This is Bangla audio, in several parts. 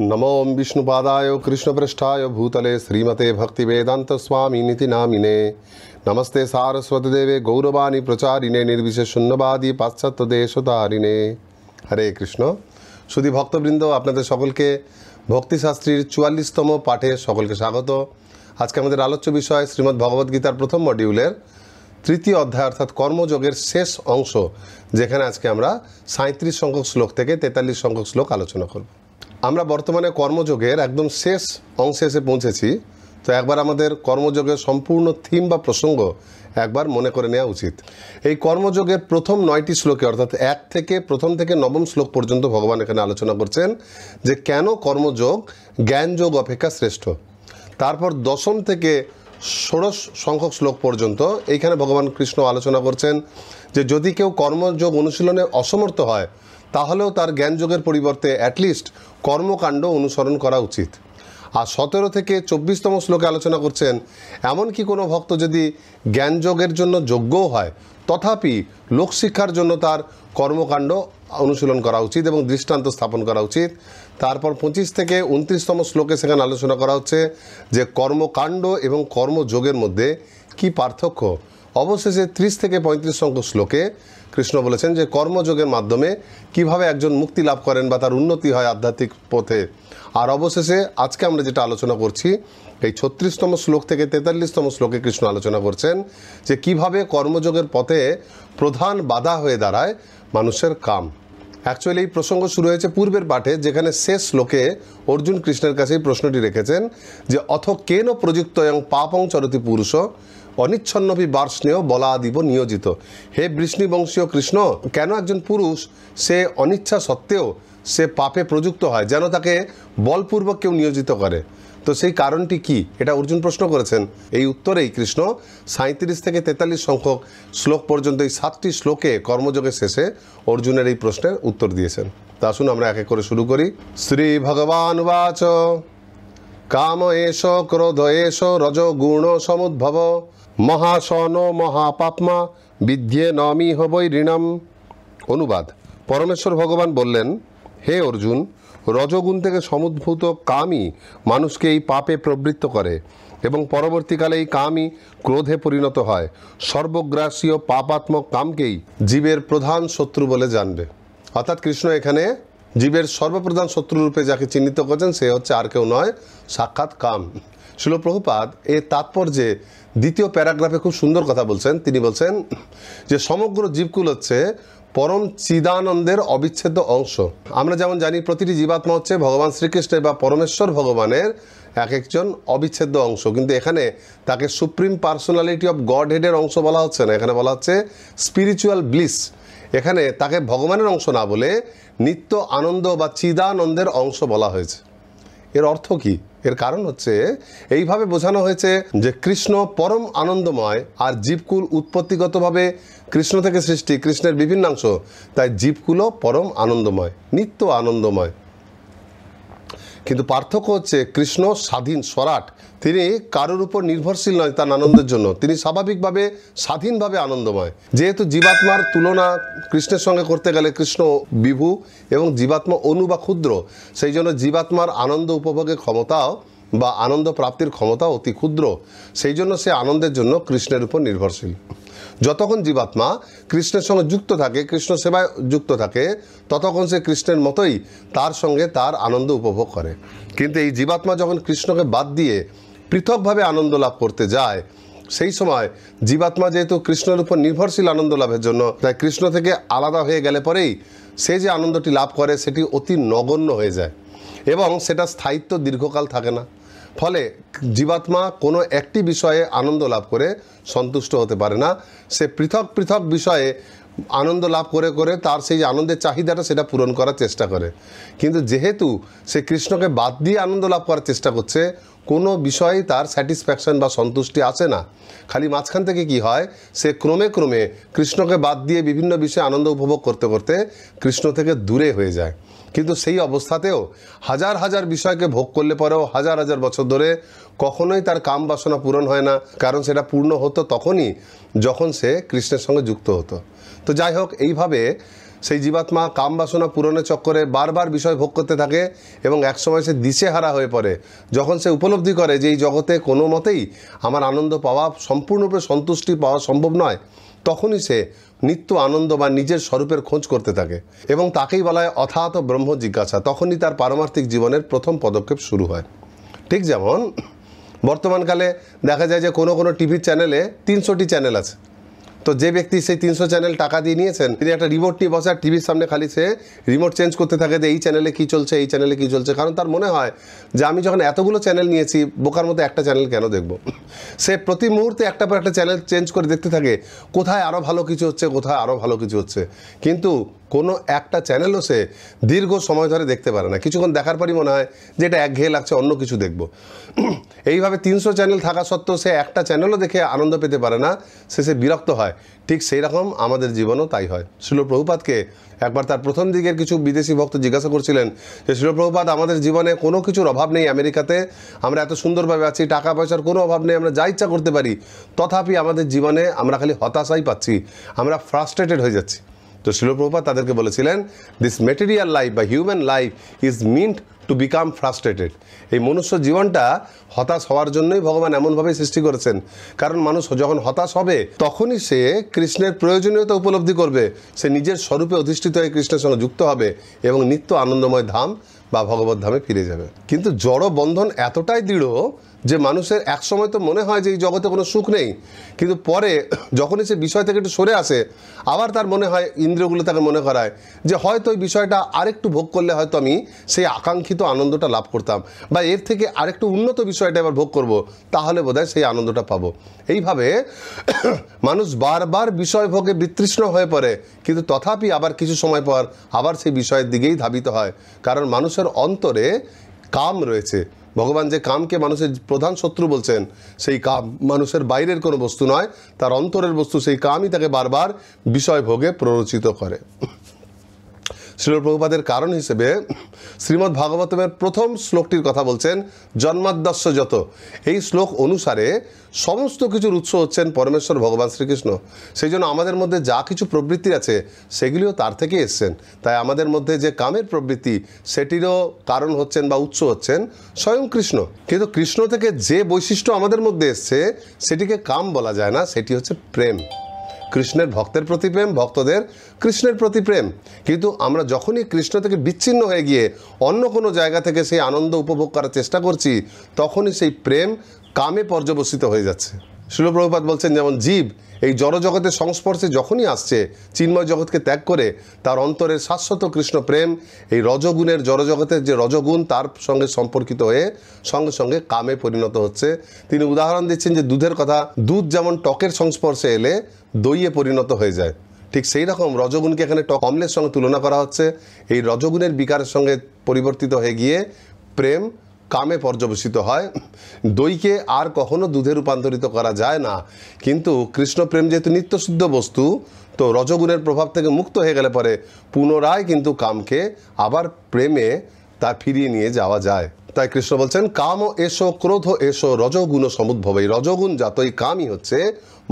नमो विष्णुपादाय कृष्णपृष्ठाय भूतले श्रीमते भक्तिवेदांत स्वामिनिति नामिने नमस्ते सारस्वती देवे गौरवाणी प्रचारिणे निर्विशेष शून्यवादी पाश्चात्य देशतारिणे हरे कृष्ण। शुधि भक्तबृंद आपनादेर सकलके भक्तिशास्त्रीर 44तम पाठे सकलके स्वागत। आज के आमादेर आलोच्य विषय श्रीमद् भगवद्गीतार प्रथम मड्यूलेर तृतीय अध्याय अर्थात कर्मयोगेर शेष अंश, जेखाने आज के आमरा 37 संख्यक श्लोक थेके 43 संख्यक श्लोक आलोचना करब। আমরা বর্তমানে কর্মযোগের একদম শেষ অংশে এসে পৌঁছেছি। তো একবার আমাদের কর্মযোগের সম্পূর্ণ থিম বা প্রসঙ্গ একবার মনে করে নেওয়া উচিত। এই কর্মযোগের প্রথম 9টি শ্লোকে অর্থাৎ প্রথম থেকে 9ম শ্লোক পর্যন্ত ভগবান এখানে আলোচনা করছেন যে কেন কর্মযোগ জ্ঞানযোগ অপেক্ষা শ্রেষ্ঠ। তারপর 10ম থেকে 16 সংখ্যক শ্লোক পর্যন্ত এইখানে ভগবান কৃষ্ণ আলোচনা করছেন যে যদি কেউ কর্মযোগ অনুশীলনে অসমর্থ হয় তাহলেও তার জ্ঞানযোগের পরিবর্তে অ্যাটলিস্ট কর্মকাণ্ড অনুসরণ করা উচিত। আর 17 থেকে 24তম শ্লোকে আলোচনা করছেন এমনকি কোনো ভক্ত যদি জ্ঞানযোগের জন্য যোগ্যও হয় তথাপি লোকশিক্ষার জন্য তার কর্মকাণ্ড অনুশীলন করা উচিত এবং দৃষ্টান্ত স্থাপন করা উচিত। তারপর 25 থেকে 29তম শ্লোকে সেখানে আলোচনা করা হচ্ছে যে কর্মকাণ্ড এবং কর্মযোগের মধ্যে কি পার্থক্য। অবশেষে 30 থেকে 35 সংখ্যক শ্লোকে কৃষ্ণ বলেছেন যে কর্মযোগের মাধ্যমে কিভাবে একজন মুক্তি লাভ করেন বা তার উন্নতি হয় আধ্যাত্মিক পথে। আর অবশেষে আজকে আমরা যেটা আলোচনা করছি এই 36তম শ্লোক থেকে 43তম শ্লোকে কৃষ্ণ আলোচনা করছেন যে কিভাবে কর্মযোগের পথে প্রধান বাধা হয়ে দাঁড়ায় মানুষের কাম। অ্যাকচুয়ালি এই প্রসঙ্গ শুরু হয়েছে পূর্বের পাঠে, যেখানে শেষ শ্লোকে অর্জুন কৃষ্ণের কাছে এই প্রশ্নটি রেখেছেন যে অথ কেন প্রযুক্ত এবং পাপং চরতি পুরুষ অনিচ্ছন্নভি বার্ষ্ণেয় বলাদিব নিয়োজিত। হে বৃষ্ণিবংশীয় কৃষ্ণ, কেন একজন পুরুষ সে অনিচ্ছা সত্ত্বেও সে পাপে প্রযুক্ত হয় যেন তাকে বলপূর্বক কেউ নিয়োজিত করে। তো সেই কারণটি কি, এটা অর্জুন প্রশ্ন করেছেন। এই উত্তরেই কৃষ্ণ 37 থেকে 43 সংখ্যক শ্লোক পর্যন্ত এই 7টি শ্লোকে কর্মযোগের শেষে অর্জুনের এই প্রশ্নের উত্তর দিয়েছেন। তা আসুন আমরা এক এক করে শুরু করি। শ্রী ভগবান উবাচ কাম এষ ক্রোধ এষ রজ গুণ সমুদ্ভব মহাশন মহাপাপমা বিদ্যে নমি হবৈ ঋণম। অনুবাদ: পরমেশ্বর ভগবান বললেন, হে অর্জুন, রজগুণ থেকে সমুদ্ভূত কামই মানুষকে এই পাপে প্রবৃত্ত করে এবং পরবর্তীকালে এই কামই ক্রোধে পরিণত হয়। সর্বগ্রাসী ও পাপাত্মক কামকেই জীবের প্রধান শত্রু বলে জানবে। অর্থাৎ কৃষ্ণ এখানে জীবের সর্বপ্রধান শত্রুরূপে যাকে চিহ্নিত করছেন সে হচ্ছে আর কেউ নয়, সাক্ষাৎ কাম। শিল প্রভুপাদ এর তাৎপর্যে দ্বিতীয় প্যারাগ্রাফে খুব সুন্দর কথা বলছেন। তিনি বলছেন যে সমগ্র জীবকুল হচ্ছে পরম চিদানন্দের অবিচ্ছেদ্য অংশ। আমরা যেমন জানি প্রতিটি জীবাত্মা হচ্ছে ভগবান শ্রীকৃষ্ণের বা পরমেশ্বর ভগবানের এক একজন অবিচ্ছেদ্য অংশ, কিন্তু এখানে তাকে সুপ্রিম পার্সোনালিটি অফ গড হেডের অংশ বলা হচ্ছে না, এখানে বলা হচ্ছে স্পিরিচুয়াল ব্লিস। এখানে তাকে ভগবানের অংশ না বলে নিত্য আনন্দ বা চিদানন্দের অংশ বলা হয়েছে। এর অর্থ কি? এর কারণ হচ্ছে এইভাবে বোঝানো হয়েছে যে কৃষ্ণ পরম আনন্দময় আর জীবকুল উৎপত্তিগতভাবে কৃষ্ণ থেকে সৃষ্টি, কৃষ্ণের বিভিন্নাংশ, তাই জীবকুলও পরম আনন্দময়, নিত্য আনন্দময়। কিন্তু পার্থক্য হচ্ছে কৃষ্ণ স্বাধীন স্বরাট, তিনি কারোর উপর নির্ভরশীল নয় তার আনন্দের জন্য, তিনি স্বাভাবিকভাবে স্বাধীনভাবে আনন্দময়। যেহেতু জীবাত্মার তুলনা কৃষ্ণের সঙ্গে করতে গেলে কৃষ্ণ বিভু এবং জীবাত্মা অনু বা ক্ষুদ্র, সেই জন্য জীবাত্মার আনন্দ উপভোগের ক্ষমতাও বা আনন্দ প্রাপ্তির ক্ষমতা অতি ক্ষুদ্র, সেই জন্য সে আনন্দের জন্য কৃষ্ণের উপর নির্ভরশীল। যতক্ষণ জীবাত্মা কৃষ্ণের সঙ্গে যুক্ত থাকে, কৃষ্ণ সেবায় যুক্ত থাকে, ততক্ষণ সে কৃষ্ণের মতোই তার সঙ্গে তার আনন্দ উপভোগ করে। কিন্তু এই জীবাত্মা যখন কৃষ্ণকে বাদ দিয়ে পৃথকভাবে আনন্দ লাভ করতে যায়, সেই সময় জীবাত্মা যেহেতু কৃষ্ণের উপর নির্ভরশীল আনন্দ লাভের জন্য, তাই কৃষ্ণ থেকে আলাদা হয়ে গেলে পরেই সে যে আনন্দটি লাভ করে সেটি অতি নগণ্য হয়ে যায় এবং সেটা স্থায়িত্ব দীর্ঘকাল থাকে না। ফলে জীবাত্মা কোনো একটি বিষয়ে আনন্দ লাভ করে সন্তুষ্ট হতে পারে না, সে পৃথক পৃথক বিষয়ে আনন্দ লাভ করে করে তার সেই আনন্দের চাহিদাটা সেটা পূরণ করার চেষ্টা করে। কিন্তু যেহেতু সে কৃষ্ণকে বাদ দিয়ে আনন্দ লাভ করার চেষ্টা করছে, কোনো বিষয়েই তার স্যাটিসফ্যাকশন বা সন্তুষ্টি আসে না। খালি মাঝখান থেকে কি হয়, সে ক্রমে ক্রমে কৃষ্ণকে বাদ দিয়ে বিভিন্ন বিষয়ে আনন্দ উপভোগ করতে করতে কৃষ্ণ থেকে দূরে হয়ে যায়। কিন্তু সেই অবস্থাতেও হাজার হাজার বিষয়কে ভোগ করলে পরেও হাজার হাজার বছর ধরে কখনোই তার কাম বাসনা পূরণ হয় না, কারণ সেটা পূর্ণ হতো তখনই যখন সে কৃষ্ণের সঙ্গে যুক্ত হতো। তো যাই হোক, এইভাবে সেই জীবাত্মা কাম বাসনা পূরণের চক্করে বারবার বিষয় ভোগ করতে থাকে এবং একসময় সে দিশেহারা হয়ে পড়ে। যখন সে উপলব্ধি করে যে এই জগতে কোনো মতেই আমার আনন্দ পাওয়া, সম্পূর্ণরূপে সন্তুষ্টি পাওয়া সম্ভব নয়, তখনই সে নিত্য আনন্দ বা নিজের স্বরূপের খোঁজ করতে থাকে এবং তাকেই বলা হয় অথাত ব্রহ্ম জিজ্ঞাসা। তখনই তার পারমার্থিক জীবনের প্রথম পদক্ষেপ শুরু হয়। ঠিক যেমন বর্তমানকালে দেখা যায় যে কোনো কোনো টিভির চ্যানেলে 300টি চ্যানেল আছে। তো যে ব্যক্তি সেই 300 চ্যানেল টাকা দিয়ে নিয়েছেন, তিনি একটা রিমোট নিয়ে বসে আর টিভির সামনে খালি সে রিমোট চেঞ্জ করতে থাকে যে এই চ্যানেলে কী চলছে, এই চ্যানেলে কী চলছে। কারণ তার মনে হয় যে আমি যখন এতগুলো চ্যানেল নিয়েছি, বোকার মতো একটা চ্যানেল কেন দেখব। সে প্রতি মুহূর্তে একটা পর একটা চ্যানেল চেঞ্জ করে দেখতে থাকে কোথায় আরও ভালো কিছু হচ্ছে, কোথায় আরও ভালো কিছু হচ্ছে। কিন্তু কোনো একটা চ্যানেলও সে দীর্ঘ সময় ধরে দেখতে পারে না। কিছুক্ষণ দেখার পরই মনে হয় যে এটা একঘেয়ে লাগছে, অন্য কিছু দেখব। এইভাবে 300 চ্যানেল থাকা সত্ত্বেও সে একটা চ্যানেলও দেখে আনন্দ পেতে পারে না, সে বিরক্ত হয়। ঠিক সেই রকম আমাদের জীবনও তাই হয়। শ্রীল প্রভুপাদকে একবার তার প্রথম দিকের কিছু বিদেশি ভক্ত জিজ্ঞাসা করছিলেন যে শ্রীল প্রভুপাদ, আমাদের জীবনে কোনো কিছুর অভাব নেই, আমেরিকাতে আমরা এত সুন্দরভাবে আছি, টাকা পয়সার কোনো অভাব নেই, আমরা যা ইচ্ছা করতে পারি, তথাপি আমাদের জীবনে আমরা খালি হতাশাই পাচ্ছি, আমরা ফ্রাস্ট্রেটেড হয়ে যাচ্ছি। তো শ্রীল প্রভুপাদ তাদেরকে বলেছিলেন, দিস মেটেরিয়াল লাইফ বা human life is meant to become frustrated. এই মনুষ্য জীবনটা হতাশ হওয়ার জন্যই ভগবান এমনভাবেই সৃষ্টি করেছেন। কারণ মানুষ যখন হতাশ হবে তখনই সে কৃষ্ণের প্রয়োজনীয়তা উপলব্ধি করবে, সে নিজের স্বরূপে অধিষ্ঠিত হয়ে কৃষ্ণের সঙ্গে যুক্ত হবে এবং নিত্য আনন্দময় ধাম বা ভগবত ধামে ফিরে যাবে। কিন্তু জড় বন্ধন এতটাই দৃঢ় যে মানুষের একসময় তো মনে হয় যে এই জগতে কোনো সুখ নেই, কিন্তু পরে যখনই সে বিষয় থেকে একটু সরে আসে, আবার তার মনে হয়, ইন্দ্রিয়গুলো তাকে মনে করায় যে হয়তো ওই বিষয়টা আরেকটু ভোগ করলে হয়তো আমি সেই আকাঙ্ক্ষিত আনন্দটা লাভ করতাম, বা এর থেকে আরেকটু উন্নত বিষয়টা এবার ভোগ করব, তাহলে বোধহয় সেই আনন্দটা পাবো। এইভাবে মানুষ বারবার বিষয় ভোগে বিতৃষ্ণ হয়ে পড়ে, কিন্তু তথাপি আবার কিছু সময় পর আবার সেই বিষয়ের দিকেই ধাবিত হয়। কারণ মানুষের অন্তরে কাম রয়েছে। ভগবান যে কামকে মানুষের প্রধান শত্রু বলছেন, সেই কাম মানুষের বাইরের কোনো বস্তু নয়, তার অন্তরের বস্তু। সেই কামই তাকে বারবার বিষয় ভোগে প্ররোচিত করে। শ্রীল প্রভুপাদের কারণ হিসেবে শ্রীমদ্ ভাগবতমের প্রথম শ্লোকটির কথা বলছেন, জন্মাদ্যস্য যত। এই শ্লোক অনুসারে সমস্ত কিছুর উৎস হচ্ছেন পরমেশ্বর ভগবান শ্রীকৃষ্ণ। সেই জন্য আমাদের মধ্যে যা কিছু প্রবৃত্তি আছে সেগুলিও তার থেকে এসছেন। তাই আমাদের মধ্যে যে কামের প্রবৃত্তি, সেটিরও কারণ হচ্ছেন বা উৎস হচ্ছেন স্বয়ং কৃষ্ণ। কিন্তু কৃষ্ণ থেকে যে বৈশিষ্ট্য আমাদের মধ্যে এসছে সেটিকে কাম বলা যায় না, সেটি হচ্ছে প্রেম। কৃষ্ণের ভক্তের প্রতি প্রেম, ভক্তদের কৃষ্ণের প্রতি প্রেম। কিন্তু আমরা যখনই কৃষ্ণ থেকে বিচ্ছিন্ন হয়ে গিয়ে অন্য কোনো জায়গা থেকে সেই আনন্দ উপভোগ করার চেষ্টা করছি, তখনই সেই প্রেম কামে পর্যবসিত হয়ে যাচ্ছে। শ্রীল প্রভুপাদ বলছেন, যেমন জীব এই জড়জগতের সংস্পর্শে যখনই আসছে, চিন্ময় জগৎকে ত্যাগ করে তার অন্তরের শাশ্বত কৃষ্ণ প্রেম, এই রজগুণের জড়জগতের যে রজগুণ তার সঙ্গে সম্পর্কিত হয়ে সঙ্গে সঙ্গে কামে পরিণত হচ্ছে। তিনি উদাহরণ দিচ্ছেন যে দুধের কথা, দুধ যেমন টকের সংস্পর্শে এলে দইয়ে পরিণত হয়ে যায়, ঠিক সেই রকম রজগুণকে এখানে অম্লের সঙ্গে তুলনা করা হচ্ছে। এই রজগুণের বিকারের সঙ্গে পরিবর্তিত হয়ে গিয়ে প্রেম কামে পর্যবসিত হয়। দইকে আর কখনো দুধে রূপান্তরিত করা যায় না, কিন্তু কৃষ্ণ প্রেম যেহেতু নিত্যশুদ্ধ বস্তু, তো রজগুণের প্রভাব থেকে মুক্ত হয়ে গেলে পরে পুনরায় কিন্তু কামকে আবার প্রেমে তা ফিরিয়ে নিয়ে যাওয়া যায়। তাই কৃষ্ণ বলছেন, কাম এসো ক্রোধ এসো রজগুণ সমুদ্ভব। এই রজগুণ জাত এই কামই হচ্ছে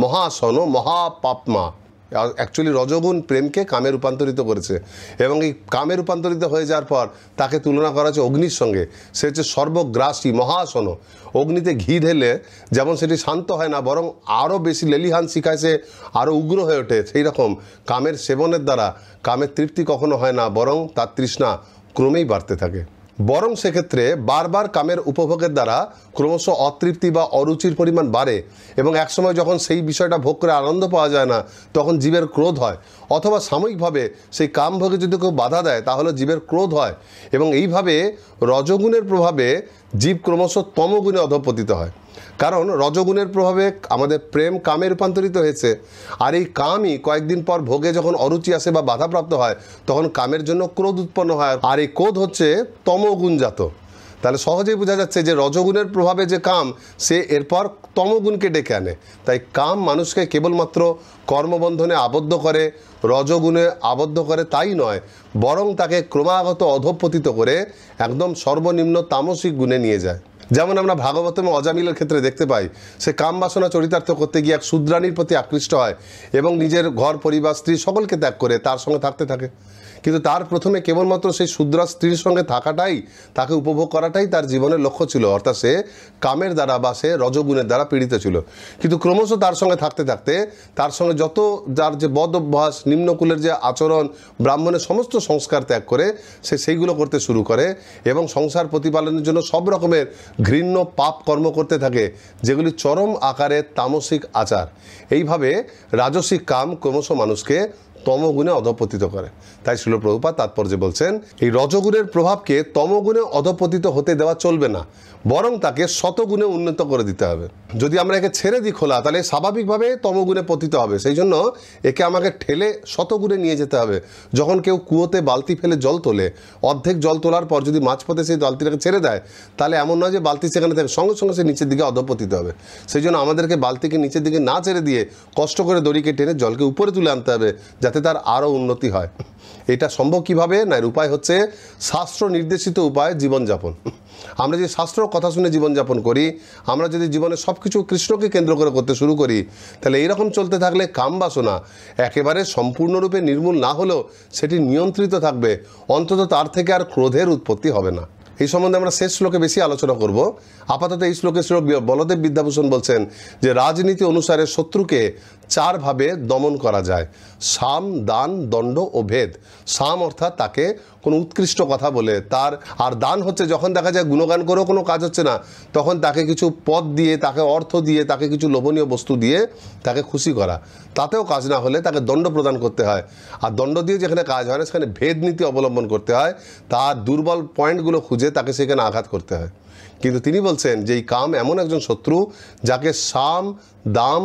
মহাসন মহাপাপমা। অ্যাকচুয়ালি রজগুণ প্রেমকে কামে রূপান্তরিত করেছে, এবং এই কামে রূপান্তরিত হয়ে যাওয়ার পর তাকে তুলনা করা হচ্ছে অগ্নির সঙ্গে। সে হচ্ছে সর্বগ্রাসী মহাসন। অগ্নিতে ঘি ঢেলে যেমন সেটি শান্ত হয় না, বরং আরও বেশি লেলিহান শিখায়, সে আরও উগ্র হয়ে ওঠে। সেই রকম কামের সেবনের দ্বারা কামের তৃপ্তি কখনো হয় না, বরং তার তৃষ্ণা ক্রমেই বাড়তে থাকে। বরং সেক্ষেত্রে বারবার কামের উপভোগের দ্বারা ক্রমশ অতৃপ্তি বা অরুচির পরিমাণ বাড়ে, এবং একসময় যখন সেই বিষয়টা ভোগ করে আনন্দ পাওয়া যায় না, তখন জীবের ক্রোধ হয়, অথবা সাময়িকভাবে সেই কামভোগে যদি কেউ বাধা দেয় তাহলে জীবের ক্রোধ হয়, এবং এইভাবে রজগুণের প্রভাবে জীব ক্রমশ তমগুণে অধঃপতিত হয়। কারণ রজগুণের প্রভাবে আমাদের প্রেম কামে রূপান্তরিত হয়েছে, আর এই কামই কয়েকদিন পর ভোগে যখন অরুচি আসে বা বাধাপ্রাপ্ত হয়, তখন কামের জন্য ক্রোধ উৎপন্ন হয়, আর এই ক্রোধ হচ্ছে তমগুণজাত। তাহলে সহজেই বোঝা যাচ্ছে যে রজগুণের প্রভাবে যে কাম, সে এরপর তমগুণকে ডেকে আনে। তাই কাম মানুষকে কেবলমাত্র কর্মবন্ধনে আবদ্ধ করে, রজগুণে আবদ্ধ করে তাই নয়, বরং তাকে ক্রমাগত অধঃপতিত করে একদম সর্বনিম্ন তামসিক গুণে নিয়ে যায়। যেমন আমরা ভাগবতমে অজামিলের ক্ষেত্রে দেখতে পাই, সে কাম বাসনা চরিতার্থ করতে গিয়ে এক শূদ্রাণীর প্রতি আকৃষ্ট হয় এবং নিজের ঘর পরিবার স্ত্রী সকলকে ত্যাগ করে তার সঙ্গে থাকতে থাকে। কিন্তু তার প্রথমে কেবলমাত্র সেই শূদ্রা স্ত্রীর সঙ্গে থাকাটাই, তাকে উপভোগ করাটাই তার জীবনের লক্ষ্য ছিল, অর্থাৎ সে কামের দ্বারা বা সে রজগুণের দ্বারা পীড়িত ছিল। কিন্তু ক্রমশ তার সঙ্গে থাকতে থাকতে তার সঙ্গে যত যার যে বদ অভ্যাস, নিম্নকুলের যে আচরণ, ব্রাহ্মণের সমস্ত সংস্কার ত্যাগ করে সে সেইগুলো করতে শুরু করে এবং সংসার প্রতিপালনের জন্য সব রকমের ঘৃণ্য পাপ কর্ম করতে থাকে, যেগুলি চরম আকারে তামসিক আচার। এইভাবে রাজসিক কাম ক্রমশ মানুষকে তমগুণে অধপতিত করে। তাই শ্রীল প্রভুপাদ তাৎপর্যে বলছেন, এই রজগুণের প্রভাবকে তমগুণে অধপতিত হতে দেওয়া চলবে না, বরং তাকে শতগুণে উন্নত করে দিতে হবে। যদি আমরা একে ছেড়ে দিই খোলা, তাহলে স্বাভাবিকভাবে তমগুণে পতিত হবে। সেই জন্য একে আমাকে ঠেলে শতগুণে নিয়ে যেতে হবে। যখন কেউ কুয়োতে বালতি ফেলে জল তোলে, অর্ধেক জল তোলার পর যদি মাঝপথে সেই বালতিটাকে ছেড়ে দেয়, তাহলে এমন নয় যে বালতি সেখানে থেকে সঙ্গে সঙ্গে সে নিচের দিকে অধপতিত হবে। সেই জন্য আমাদেরকে বালতিকে নিচের দিকে না ছেড়ে দিয়ে কষ্ট করে দড়িকে টেনে জলকে উপরে তুলে আনতে হবে, যাতে তার আরও উন্নতি হয়। এটা সম্ভব কিভাবে? না, এর উপায় হচ্ছে শাস্ত্র নির্দেশিত উপায় জীবনযাপন। আমরা যে শাস্ত্র কথা শুনে জীবনযাপন করি, আমরা যদি জীবনে সব কিছু কৃষ্ণকে কেন্দ্র করে করতে শুরু করি, তাহলে এইরকম চলতে থাকলে কাম বাসনা একেবারে সম্পূর্ণরূপে নির্মূল না হলেও সেটি নিয়ন্ত্রিত থাকবে, অন্তত তার থেকে আর ক্রোধের উৎপত্তি হবে না। এই সম্বন্ধে আমরা শেষ শ্লোকে বেশি আলোচনা করব। আপাতত এই শ্লোকে শ্রী বলদেব বিদ্যাভূষণ বলছেন যে রাজনীতি অনুসারে শত্রুকে চারভাবে দমন করা যায়: সাম, দান, দণ্ড ও ভেদ। সাম অর্থাৎ তাকে কোনো উৎকৃষ্ট কথা বলে, আর দান হচ্ছে যখন দেখা যায় গুণগান করেও কোনো কাজ হচ্ছে না, তখন তাকে কিছু পদ দিয়ে, তাকে অর্থ দিয়ে, তাকে কিছু লোভনীয় বস্তু দিয়ে তাকে খুশি করা। তাতেও কাজ না হলে তাকে দণ্ড প্রদান করতে হয়। আর দণ্ড দিয়ে যেখানে কাজ হয় না, সেখানে ভেদ নীতি অবলম্বন করতে হয়, তার দুর্বল পয়েন্টগুলো খুঁজে তাকে সেখানে আঘাত করতে হয়। কিন্তু তিনি বলছেন যে এই কাম এমন একজন শত্রু যাকে সাম, দাম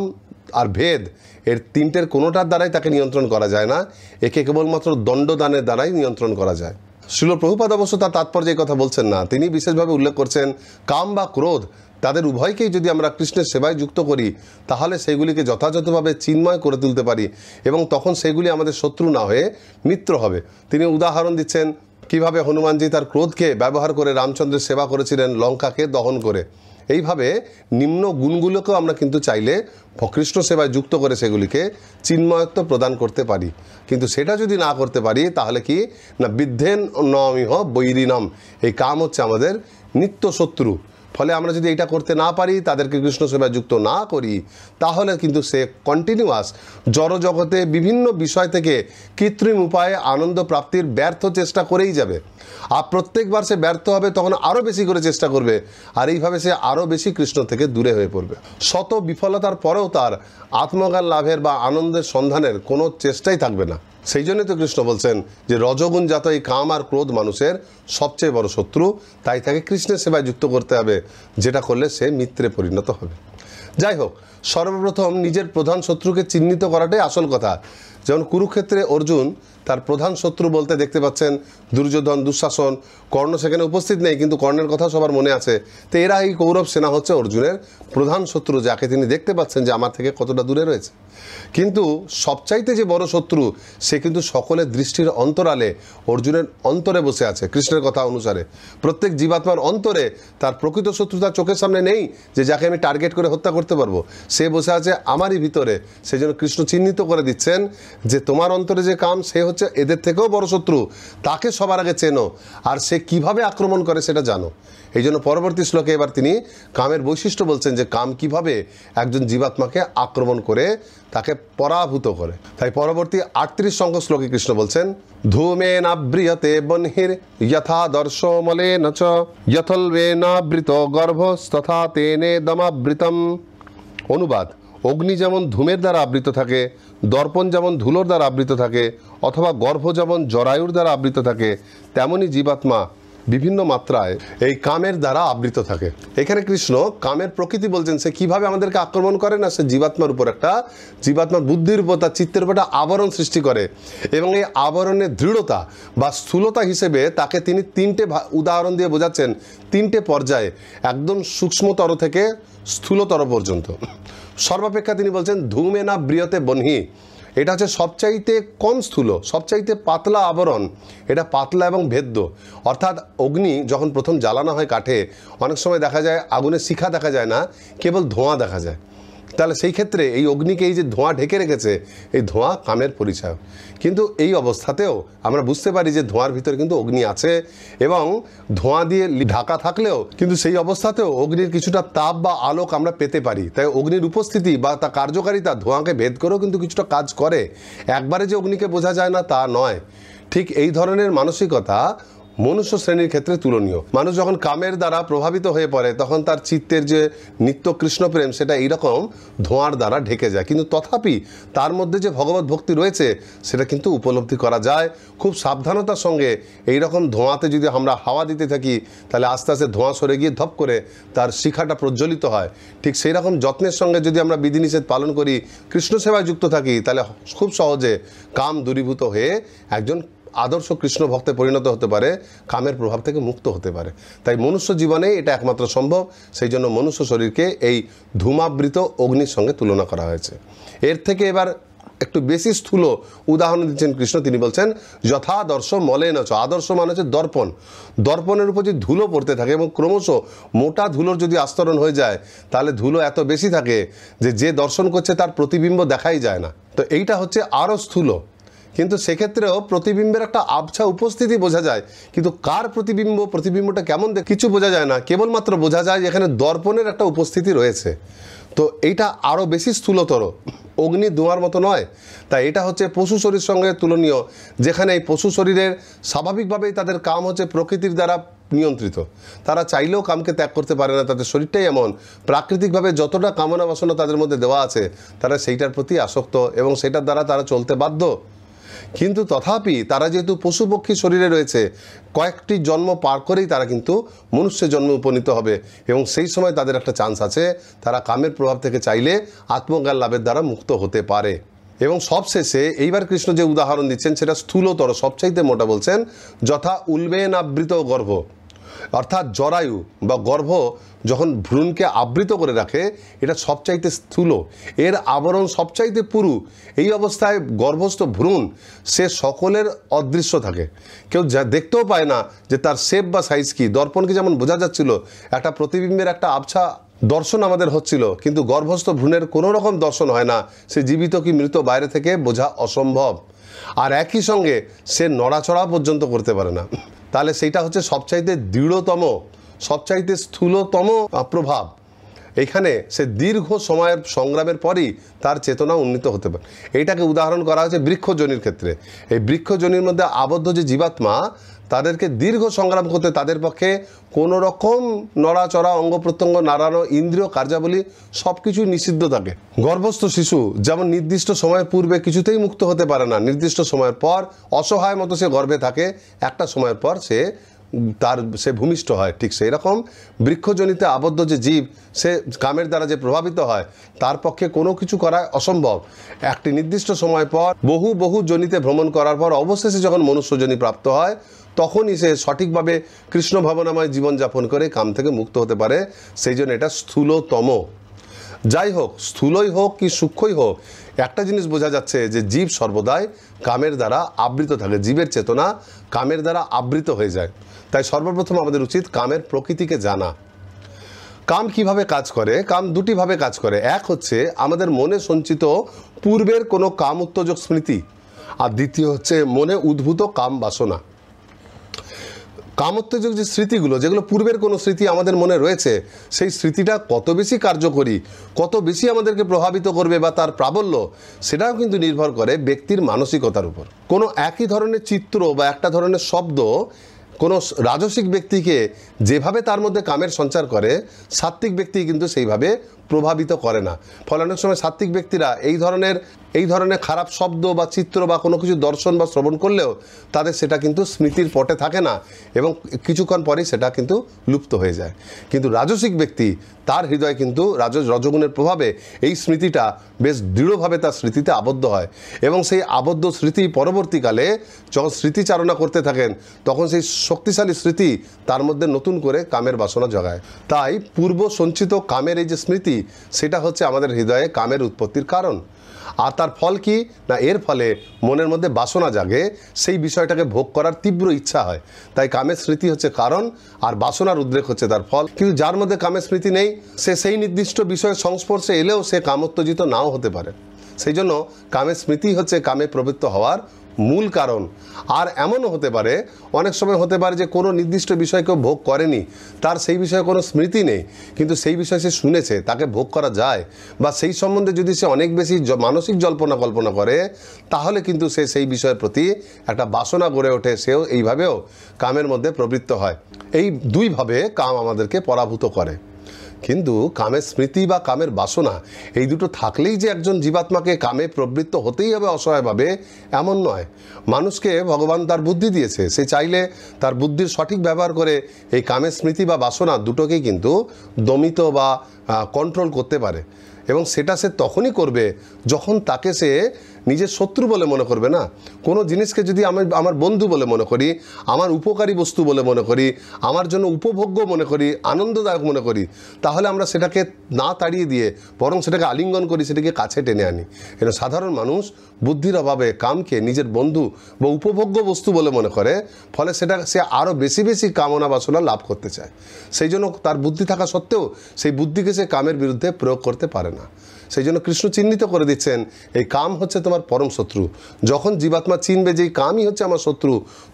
আর ভেদ এর তিনটের কোনোটার দ্বারাই তাকে নিয়ন্ত্রণ করা যায় না, একে কেবলমাত্র দণ্ডদানের দ্বারাই নিয়ন্ত্রণ করা যায়। শ্রীল প্রভুপাদ অবশ্য তার তাৎপর্যে এই কথা বলছেন না, তিনি বিশেষভাবে উল্লেখ করছেন কাম বা ক্রোধ তাদের উভয়কেই যদি আমরা কৃষ্ণের সেবায় যুক্ত করি, তাহলে সেগুলিকে যথাযথভাবে চিন্ময় করে তুলতে পারি এবং তখন সেগুলি আমাদের শত্রু না হয়ে মিত্র হবে। তিনি উদাহরণ দিচ্ছেন কিভাবে হনুমানজি তার ক্রোধকে ব্যবহার করে রামচন্দ্রের সেবা করেছিলেন লঙ্কাকে দহন করে। এইভাবে নিম্ন গুণগুলোকেও আমরা কিন্তু চাইলে কৃষ্ণ সেবায় যুক্ত করে সেগুলিকে চিন্ময়ত্ব প্রদান করতে পারি। কিন্তু সেটা যদি না করতে পারি, তাহলে কি না, বিদ্ধেন নমিহ বৈরিনম, এই কাম হচ্ছে আমাদের নিত্য শত্রু। ফলে আমরা যদি এটা করতে না পারি, তাদেরকে কৃষ্ণ সেবায় যুক্ত না করি, তাহলে কিন্তু সে কন্টিনিউয়াস জড়জগতে বিভিন্ন বিষয় থেকে কৃত্রিম উপায়ে আনন্দ প্রাপ্তির ব্যর্থ চেষ্টা করেই যাবে। আর প্রত্যেকবার সে ব্যর্থ হবে, তখন আরও বেশি করে চেষ্টা করবে, আর এইভাবে সে আরও বেশি কৃষ্ণ থেকে দূরে হয়ে পড়বে। শত বিফলতার পরেও তার আত্মজ্ঞান লাভের বা আনন্দের সন্ধানের কোনো চেষ্টাই থাকবে না। সেই জন্যই তো কৃষ্ণ বলছেন যে রজগুণ জাত এই কাম আর ক্রোধ মানুষের সবচেয়ে বড় শত্রু, তাই তাকে কৃষ্ণের সেবায় যুক্ত করতে হবে, যেটা করলে সে মিত্রে পরিণত হবে। যাই হোক, সর্বপ্রথম নিজের প্রধান শত্রুকে চিহ্নিত করাটাই আসল কথা। যেমন কুরুক্ষেত্রে অর্জুন তার প্রধান শত্রু বলতে দেখতে পাচ্ছেন দুর্যোধন, দুঃশাসন, কর্ণ সেখানে উপস্থিত নেই, কিন্তু কর্ণের কথা সবার মনে আছে। তো এরা, এই কৌরব সেনা হচ্ছে অর্জুনের প্রধান শত্রু, যাকে তিনি দেখতে পাচ্ছেন যে আমার থেকে কতটা দূরে রয়েছে। কিন্তু সবচাইতে যে বড় শত্রু, সে কিন্তু সকলের দৃষ্টির অন্তরালে অর্জুনের অন্তরে বসে আছে। কৃষ্ণের কথা অনুসারে প্রত্যেক জীবাত্মার অন্তরে তার প্রকৃত শত্রু তার চোখের সামনে নেই, যে যাকে আমি টার্গেট করে হত্যা করতে পারবো। সে বসে আছে আমারই ভিতরে। সেই জন্য কৃষ্ণ চিহ্নিত করে দিচ্ছেন যে তোমার অন্তরে যে কাম, সে হচ্ছে এদের থেকেও বড় শত্রু, তাকে সবার আগে চেনো, আর সে কিভাবে আক্রমণ করে সেটা জানো। এই জন্য পরবর্তী শ্লোকে এবার তিনি কামের বৈশিষ্ট্য বলছেন যে কাম কিভাবে একজন জীবাত্মাকে আক্রমণ করে তাকে পরাভূত করে। তাই পরবর্তী 38 সংখ্যক শ্লোকে কৃষ্ণ বলছেন, ধূমেনাবৃয়তে বহ্নির যথা দর্শমলেন চ যথলবেনাবৃত গর্ভস্তথা তেনেদমাবৃতম। অনুবাদ: অগ্নি যেমন ধূমের দ্বারা আবৃত থাকে, দর্পণ যেমন ধুলোর দ্বারা আবৃত থাকে, অথবা গর্ভ যেমন জরায়ুর দ্বারা আবৃত থাকে, তেমনি জীবাত্মা বিভিন্ন মাত্রায় এই কামের দ্বারা আবৃত থাকে। এখানে কৃষ্ণ কামের প্রকৃতি বলছেন, সে কিভাবে আমাদেরকে আক্রমণ করে না, সে জীবাত্মার উপর জীবাত্মার বুদ্ধির উপর, তার চিত্তের উপর একটা আবরণ সৃষ্টি করে, এবং এই আবরণের দৃঢ়তা বা স্থূলতা হিসেবে তাকে তিনি তিনটে উদাহরণ দিয়ে বোঝাচ্ছেন, তিনটে পর্যায়ে, একদম সূক্ষ্মতর থেকে স্থূলতর পর্যন্ত। সর্বাপেক্ষা তিনি বলছেন ধূমেনা বৃয়তে বহ্নি, এটা হচ্ছে সবচাইতে কম স্থূল, সবচাইতে পাতলা আবরণ, এটা পাতলা এবং ভেদ্য। অর্থাৎ অগ্নি যখন প্রথম জ্বালানো হয় কাঠে, অনেক সময় দেখা যায় আগুনের শিখা দেখা যায় না, কেবল ধোঁয়া দেখা যায়। তাহলে সেই ক্ষেত্রে এই অগ্নিকে এই যে ধোঁয়া ঢেকে রেখেছে, এই ধোঁয়া কামের পরিচয়। কিন্তু এই অবস্থাতেও আমরা বুঝতে পারি যে ধোঁয়ার ভিতরে কিন্তু অগ্নি আছে, এবং ধোঁয়া দিয়ে ঢাকা থাকলেও কিন্তু সেই অবস্থাতেও অগ্নির কিছুটা তাপ বা আলোক আমরা পেতে পারি। তাই অগ্নির উপস্থিতি বা তা কার্যকারিতা ধোঁয়াকে ভেদ করেও কিন্তু কিছুটা কাজ করে। একবারে যে অগ্নিকে বোঝা যায় না তা নয়। ঠিক এই ধরনের মানসিকতা মনুষ্য শ্রেণীর ক্ষেত্রে তুলনীয়। মানুষ যখন কামের দ্বারা প্রভাবিত হয়ে পড়ে, তখন তার চিত্তের যে নিত্য কৃষ্ণ প্রেম সেটা এইরকম ধোঁয়ার দ্বারা ঢেকে যায়। কিন্তু তথাপি তার মধ্যে যে ভগবত ভক্তি রয়েছে সেটা কিন্তু উপলব্ধি করা যায়। খুব সাবধানতার সঙ্গে এইরকম ধোঁয়াতে যদি আমরা হাওয়া দিতে থাকি, তাহলে আস্তে আস্তে ধোঁয়া সরে গিয়ে ধপ করে তার শিখাটা প্রজ্বলিত হয়। ঠিক সেই রকম যত্নের সঙ্গে যদি আমরা বিধিনিষেধ পালন করি, কৃষ্ণ সেবায় যুক্ত থাকি, তাহলে খুব সহজে কাম দূরীভূত হয়ে একজন আদর্শ কৃষ্ণ ভক্তে পরিণত হতে পারে, কামের প্রভাব থেকে মুক্ত হতে পারে। তাই মনুষ্য জীবনে এটা একমাত্র সম্ভব। সেই জন্য মনুষ্য শরীরকে এই ধূমাবৃত অগ্নির সঙ্গে তুলনা করা হয়েছে। এর থেকে এবার একটু বেশি স্থূল উদাহরণ দিচ্ছেন কৃষ্ণ। তিনি বলছেন যথাদর্শ মলেন চ। আদর্শ মানে হচ্ছে দর্পণ। দর্পণের উপর যদি ধুলো পড়তে থাকে এবং ক্রমশ মোটা ধুলোর যদি আস্তরণ হয়ে যায়, তাহলে ধুলো এত বেশি থাকে যে দর্শন করছে তার প্রতিবিম্ব দেখাই যায় না। তো এইটা হচ্ছে আরও স্থূল। কিন্তু সেক্ষেত্রেও প্রতিবিম্বের একটা আবছা উপস্থিতি বোঝা যায়, কিন্তু কার প্রতিবিম্বটা কেমন কিছু বোঝা যায় না। কেবলমাত্র বোঝা যায় যে এখানে দর্পণের একটা উপস্থিতি রয়েছে। তো এইটা আরও বেশি স্থূলতর, অগ্নি ধোঁয়ার মতো নয়। তাই এটা হচ্ছে পশু শরীর সঙ্গে তুলনীয়, যেখানে এই পশু শরীরের স্বাভাবিকভাবেই তাদের কাম হচ্ছে প্রকৃতির দ্বারা নিয়ন্ত্রিত। তারা চাইলেও কামকে ত্যাগ করতে পারে না, তাদের শরীরটাই এমন। প্রাকৃতিকভাবে যতটা কামনা বাসনা তাদের মধ্যে দেওয়া আছে, তারা সেইটার প্রতি আসক্ত এবং সেটার দ্বারা তারা চলতে বাধ্য। কিন্তু তথাপি তারা যেহেতু পশু পক্ষী শরীরে রয়েছে, কয়েকটি জন্ম পার করেই তারা কিন্তু মনুষ্যের জন্মে উপনীত হবে, এবং সেই সময় তাদের একটা চান্স আছে, তারা কামের প্রভাব থেকে চাইলে আত্মজ্ঞান লাভের দ্বারা মুক্ত হতে পারে। এবং সবশেষে এইবার কৃষ্ণ যে উদাহরণ দিচ্ছেন সেটা স্থূলতর, সবচাইতে মোটা। বলছেন যথা উল্বেনাবৃত গর্ভ। অর্থাৎ জরায়ু বা গর্ভ যখন ভ্রূণকে আবৃত করে রাখে, এটা সবচাইতে স্থূল, এর আবরণ সবচাইতে পুরু। এই অবস্থায় গর্ভস্থ ভ্রূণ সে সকলের অদৃশ্য থাকে, কেউ যা দেখতেও পায় না যে তার শেপ বা সাইজ কী। দর্পণকে যেমন বোঝা যাচ্ছিল, একটা প্রতিবিম্বের একটা আবছা দর্শন আমাদের হচ্ছিল, কিন্তু গর্ভস্থ ভ্রূণের কোনো রকম দর্শন হয় না। সে জীবিত কি মৃত বাইরে থেকে বোঝা অসম্ভব। আর একই সঙ্গে সে নড়াচড়া পর্যন্ত করতে পারে না। তাহলে সেইটা হচ্ছে সবচাইতে দৃঢ়তম, সবচাইতে স্থূলতম প্রভাব। এইখানে সে দীর্ঘ সময়ের সংগ্রামের পরই তার চেতনা উন্নীত হতে পারে। এইটাকে উদাহরণ করা হয়েছে বৃক্ষজনির ক্ষেত্রে। এই বৃক্ষজনির মধ্যে আবদ্ধ যে জীবাত্মা, তাদেরকে দীর্ঘ সংগ্রাম করতে তাদের পক্ষে কোনো রকম নড়াচড়া, অঙ্গ প্রত্যঙ্গ নাড়ানো, ইন্দ্রিয় কার্যাবলী সব কিছুই নিষিদ্ধ থাকে। গর্ভস্থ শিশু যেমন নির্দিষ্ট সময়ের পূর্বে কিছুতেই মুক্ত হতে পারে না, নির্দিষ্ট সময়ের পর অসহায় মতো সে গর্ভে থাকে, একটা সময়ের পর সে ভূমিষ্ঠ হয়। ঠিক সেই রকম বৃক্ষজনিতে আবদ্ধ যে জীব, সে কামের দ্বারা যে প্রভাবিত হয়, তার পক্ষে কোনো কিছু করা অসম্ভব। একটি নির্দিষ্ট সময় পর বহু জনিতে ভ্রমণ করার পর অবশেষে যখন মনুষ্যজনী প্রাপ্ত হয়, তখনই সে সঠিকভাবে কৃষ্ণ ভাবনাময় জীবনযাপন করে কাম থেকে মুক্ত হতে পারে। সেই জন্য এটা স্থূলতম। যাই হোক, স্থূলই হোক কি সূক্ষ্মই হোক, একটা জিনিস বোঝা যাচ্ছে যে জীব সর্বদাই কামের দ্বারা আবৃত থাকে, জীবের চেতনা কামের দ্বারা আবৃত হয়ে যায়। তাই সর্বপ্রথম আমাদের উচিত কামের প্রকৃতিকে জানা। কাম কিভাবে কাজ করে? কাম দুটিভাবে কাজ করে। এক হচ্ছে আমাদের মনে সঞ্চিত পূর্বের কোনো কাম উত্তেজক স্মৃতি, আর দ্বিতীয় হচ্ছে মনে উদ্ভূত কাম বাসনা। কামোত্তেজক যে স্মৃতিগুলো, যেগুলো পূর্বের কোনো স্মৃতি আমাদের মনে রয়েছে, সেই স্মৃতিটা কত বেশি কার্যকরী, কত বেশি আমাদেরকে প্রভাবিত করবে বা তার প্রাবল্য, সেটাও কিন্তু নির্ভর করে ব্যক্তির মানসিকতার উপর। কোনো একই ধরনের চিত্র বা একটা ধরনের শব্দ কোনো রাজসিক ব্যক্তিকে যেভাবে তার মধ্যে কামের সঞ্চার করে, সাত্ত্বিক ব্যক্তি কিন্তু সেইভাবে প্রভাবিত করে না। ফলে অনেক সময় সাত্ত্বিক ব্যক্তিরা এই ধরনের খারাপ শব্দ বা চিত্র বা কোনো কিছু দর্শন বা শ্রবণ করলেও তাদের সেটা কিন্তু স্মৃতির পটে থাকে না, এবং কিছুক্ষণ পরেই সেটা কিন্তু লুপ্ত হয়ে যায়। কিন্তু রাজসিক ব্যক্তি, তার হৃদয় কিন্তু রজগুণের প্রভাবে এই স্মৃতিটা বেশ দৃঢ়ভাবে তার স্মৃতিতে আবদ্ধ হয়, এবং সেই আবদ্ধ স্মৃতি পরবর্তীকালে যখন স্মৃতিচারণা করতে থাকেন, তখন সেই শক্তিশালী স্মৃতি তার মধ্যে নতুন করে কামের বাসনা জগায়। তাই পূর্ব সঞ্চিত কামের এই যে স্মৃতি, সেটা হচ্ছে আমাদের হৃদয়ে কামের উৎপত্তির কারণ। আর তার ফল কি না, এর ফলে মনের মধ্যে বাসনা জাগে, সেই বিষয়টাকে ভোগ করার তীব্র ইচ্ছা হয়। তাই কামের স্মৃতি হচ্ছে কারণ, আর বাসনার উদ্রেক হচ্ছে তার ফল। কিন্তু যার মধ্যে কামের স্মৃতি নেই, সে সেই নির্দিষ্ট বিষয়ের সংস্পর্শে এলেও সে কামোত্তেজিত নাও হতে পারে। সেই জন্য কামের স্মৃতি হচ্ছে কামে প্রবৃত্ত হওয়ার মূল কারণ। আর এমনও হতে পারে, অনেক সময় হতে পারে যে কোনো নির্দিষ্ট বিষয় কেউ ভোগ করেনি, তার সেই বিষয়ে কোনো স্মৃতি নেই, কিন্তু সেই বিষয়ে সে শুনেছে, তাকে ভোগ করা যায়, বা সেই সম্বন্ধে যদি সে অনেক বেশি মানসিক জল্পনা কল্পনা করে, তাহলে কিন্তু সে সেই বিষয়ের প্রতি একটা বাসনা গড়ে ওঠে, সেও এইভাবেও কামের মধ্যে প্রবৃত্ত হয়। এই দুইভাবে কাম আমাদেরকে পরাভূত করে। কিন্তু কামের স্মৃতি বা কামের বাসনা এই দুটো থাকলেই যে একজন জীবাত্মাকে কামে প্রবৃত্ত হতেই হবে অসহায়ভাবে, এমন নয়। মানুষকে ভগবান তার বুদ্ধি দিয়েছে, সে চাইলে তার বুদ্ধির সঠিক ব্যবহার করে এই কামের স্মৃতি বা বাসনা দুটোকেই কিন্তু দমিত বা কন্ট্রোল করতে পারে। এবং সেটা সে তখনই করবে যখন তাকে সে নিজের শত্রু বলে মনে করবে না। কোনো জিনিসকে যদি আমি আমার বন্ধু বলে মনে করি, আমার উপকারী বস্তু বলে মনে করি, আমার জন্য উপভোগ্য মনে করি, আনন্দদায়ক মনে করি, তাহলে আমরা সেটাকে না তাড়িয়ে দিয়ে বরং সেটাকে আলিঙ্গন করি, সেটাকে কাছে টেনে আনি। কিন্তু সাধারণ মানুষ বুদ্ধির অভাবে কামকে নিজের বন্ধু বা উপভোগ্য বস্তু বলে মনে করে, ফলে সেটা সে আরও বেশি বেশি কামনা বাসনা লাভ করতে চায়। সেই জন্য তার বুদ্ধি থাকা সত্ত্বেও সেই বুদ্ধিকে সে কামের বিরুদ্ধে প্রয়োগ করতে পারে না। সেই জন্য কৃষ্ণ চিহ্নিত করে দিচ্ছেন, এই কাম হচ্ছে তোমার পরম শত্রু। যখন জীবাত্মা চিনবে যে এই কামই হচ্ছে আমার শত্রু,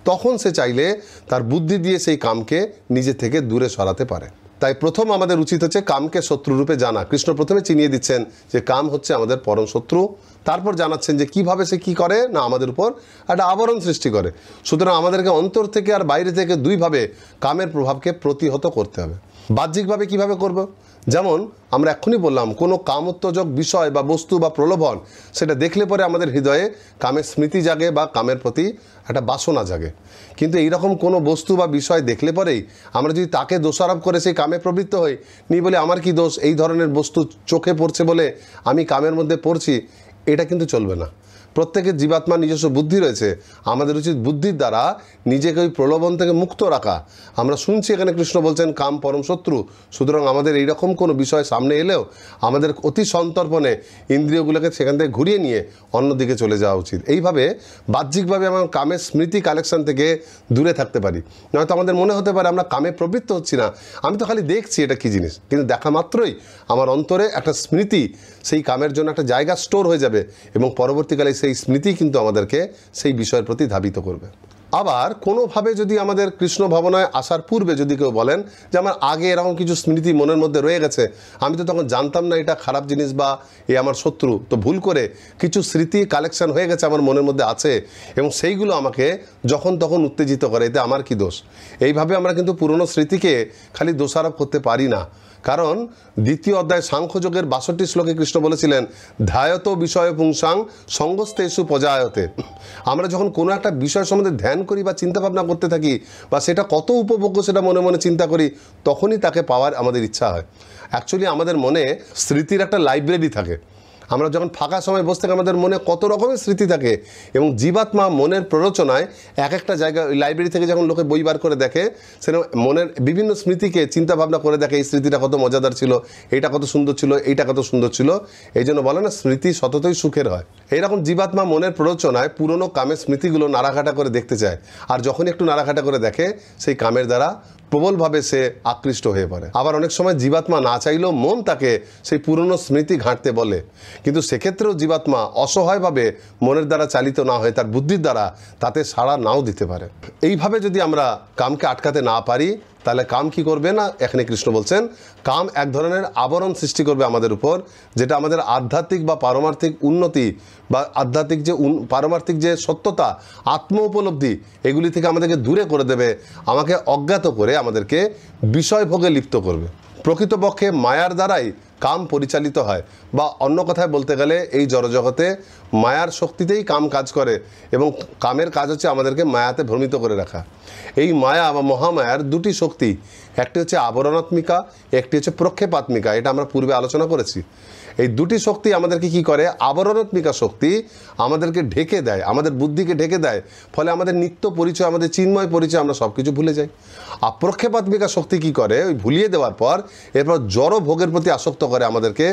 তখন সে চাইলে তার বুদ্ধি দিয়ে সেই কামকে নিজে থেকে দূরে সরাতে পারে। তাই প্রথম আমাদের উচিত হচ্ছে কামকে শত্রুরূপে জানা। কৃষ্ণ প্রথমে চিনিয়ে দিচ্ছেন যে কাম হচ্ছে আমাদের পরম শত্রু, তারপর জানাচ্ছেন যে কিভাবে সে কি করে না, আমাদের উপর একটা আবরণ সৃষ্টি করে। সুতরাং আমাদেরকে অন্তর থেকে আর বাইরে থেকে দুইভাবে কামের প্রভাবকে প্রতিহত করতে হবে। বাহ্যিকভাবে কিভাবে করব? যেমন আমরা এক্ষুনি বললাম, কোনো কামোত্তেজক বিষয় বা বস্তু বা প্রলোভন, সেটা দেখলে পরে আমাদের হৃদয়ে কামের স্মৃতি জাগে বা কামের প্রতি একটা বাসনা জাগে। কিন্তু এইরকম কোনো বস্তু বা বিষয় দেখলে পরেই আমরা যদি তাকে দোষারোপ করে সেই কামে প্রবৃত্ত হই, নিয়ে বলে আমার কি দোষ, এই ধরনের বস্তু চোখে পড়ছে বলে আমি কামের মধ্যে পড়ছি, এটা কিন্তু চলবে না। প্রত্যেকের জীবাত্মার নিজস্ব বুদ্ধি রয়েছে, আমাদের উচিত বুদ্ধির দ্বারা নিজেকে ওই প্রলোভন থেকে মুক্ত রাখা। আমরা শুনছি এখানে কৃষ্ণ বলছেন কাম পরম শত্রু, সুতরাং আমাদের এইরকম কোনো বিষয় সামনে এলেও আমাদের অতি সন্তর্পণে ইন্দ্রিয়গুলোকে সেখান থেকে ঘুরিয়ে নিয়ে অন্যদিকে চলে যাওয়া উচিত। এইভাবে বাহ্যিকভাবে আমরা কামের স্মৃতি কালেকশন থেকে দূরে থাকতে পারি। নয়তো আমাদের মনে হতে পারে আমরা কামে প্রবৃত্ত হচ্ছি না, আমি তো খালি দেখছি এটা কী জিনিস, কিন্তু দেখা মাত্রই আমার অন্তরে একটা স্মৃতি সেই কামের জন্য একটা জায়গা স্টোর হয়ে যাবে, এবং পরবর্তীকালে সেই স্মৃতি কিন্তু আমাদেরকে সেই বিষয়ের প্রতি ধাবিত করবে। আবার কোনোভাবে যদি আমাদের কৃষ্ণ ভাবনায় আসার পূর্বে যদি কেউ বলেন যে আমার আগে এরকম কিছু স্মৃতি মনের মধ্যে রয়ে গেছে, আমি তো তখন জানতাম না এটা খারাপ জিনিস বা এ আমার শত্রু, তো ভুল করে কিছু স্মৃতি কালেকশন হয়ে গেছে আমার মনের মধ্যে আছে, এবং সেইগুলো আমাকে যখন তখন উত্তেজিত করে, এতে আমার কি দোষ? এইভাবে আমরা কিন্তু পুরনো স্মৃতিকে খালি দোষারোপ করতে পারি না। কারণ দ্বিতীয় অধ্যায় সাংখ্যযোগের 62 শ্লোকে কৃষ্ণ বলেছিলেন, ধ্যায়ত বিষয় পুংসাং সঙ্গস্তেষু পজায়তে। আমরা যখন কোনো একটা বিষয় সম্বন্ধে ধ্যান করি বা চিন্তাভাবনা করতে থাকি, বা সেটা কত উপভোগ্য সেটা মনে মনে চিন্তা করি, তখনই তাকে পাওয়ার আমাদের ইচ্ছা হয়। অ্যাকচুয়ালি আমাদের মনে স্মৃতির একটা লাইব্রেরি থাকে। আমরা যখন ফাঁকা সময় বসে থাকি, আমাদের মনে কত রকমের স্মৃতি থাকে, এবং জীবাত্মা মনের প্ররোচনায় এক একটা জায়গায় ওই লাইব্রেরি থেকে যখন লোকে বই বার করে দেখে, সেরকম মনের বিভিন্ন স্মৃতিকে চিন্তা ভাবনা করে দেখে, এই স্মৃতিটা কত মজাদার ছিল, এইটা কত সুন্দর ছিল, এইটা কত সুন্দর ছিল। এই জন্য বলে না, স্মৃতি সততই সুখের হয়। এইরকম জীবাত্মা মনের প্ররোচনায় পুরনো কামের স্মৃতিগুলো নাড়াঘাটা করে দেখতে চায়, আর যখনই একটু নাড়াঘাটা করে দেখে, সেই কামের দ্বারা প্রবলভাবে সে আকৃষ্ট হয়ে পড়ে। আবার অনেক সময় জীবাত্মা না চাইলেও মন তাকে সেই পুরনো স্মৃতি ঘাঁটতে বলে, কিন্তু সেক্ষেত্রেও জীবাত্মা অসহায়ভাবে মনের দ্বারা চালিত না হয়ে তার বুদ্ধির দ্বারা তাতে সাড়া নাও দিতে পারে। এইভাবে যদি আমরা কামকে আটকাতে না পারি, তাহলে কাম কি করবে না, এখানে কৃষ্ণ বলছেন কাম এক ধরনের আবরণ সৃষ্টি করবে আমাদের উপর, যেটা আমাদের আধ্যাত্মিক বা পারমার্থিক উন্নতি বা আধ্যাত্মিক যে পারমার্থিক যে সত্যতা, আত্ম উপলব্ধি, এগুলি থেকে আমাদেরকে দূরে করে দেবে, আমাকে অজ্ঞাত করে আমাদেরকে বিষয়ভোগে লিপ্ত করবে। প্রকৃতপক্ষে মায়ার দ্বারাই কাম পরিচালিত হয়, বা অন্য কথায় বলতে গেলে এই জড়জগতে মায়ার শক্তিতেই কাম কাজ করে, এবং কামের কাজ হচ্ছে আমাদেরকে মায়াতে ভ্রমিত করে রাখা। এই মায়া বা মহামায়ার দুটি শক্তি, একটি হচ্ছে আবরণাত্মিকা, একটি হচ্ছে প্রক্ষেপাত্মিকা। এটা আমরা পূর্বে আলোচনা করেছি। এই দুটি শক্তি আমাদেরকে কি করে, আবরণাত্মিকা শক্তি আমাদেরকে ঢেকে দেয়, আমাদের বুদ্ধিকে ঢেকে দেয়, ফলে আমাদের নিত্য পরিচয়, আমাদের চিন্ময় পরিচয় আমরা সব কিছু ভুলে যাই। আর প্রক্ষেপাত্মিকা শক্তি কি করে, ওই ভুলিয়ে দেওয়ার পর এরপর জড় ভোগের প্রতি আসক্ত করে, আমাদেরকে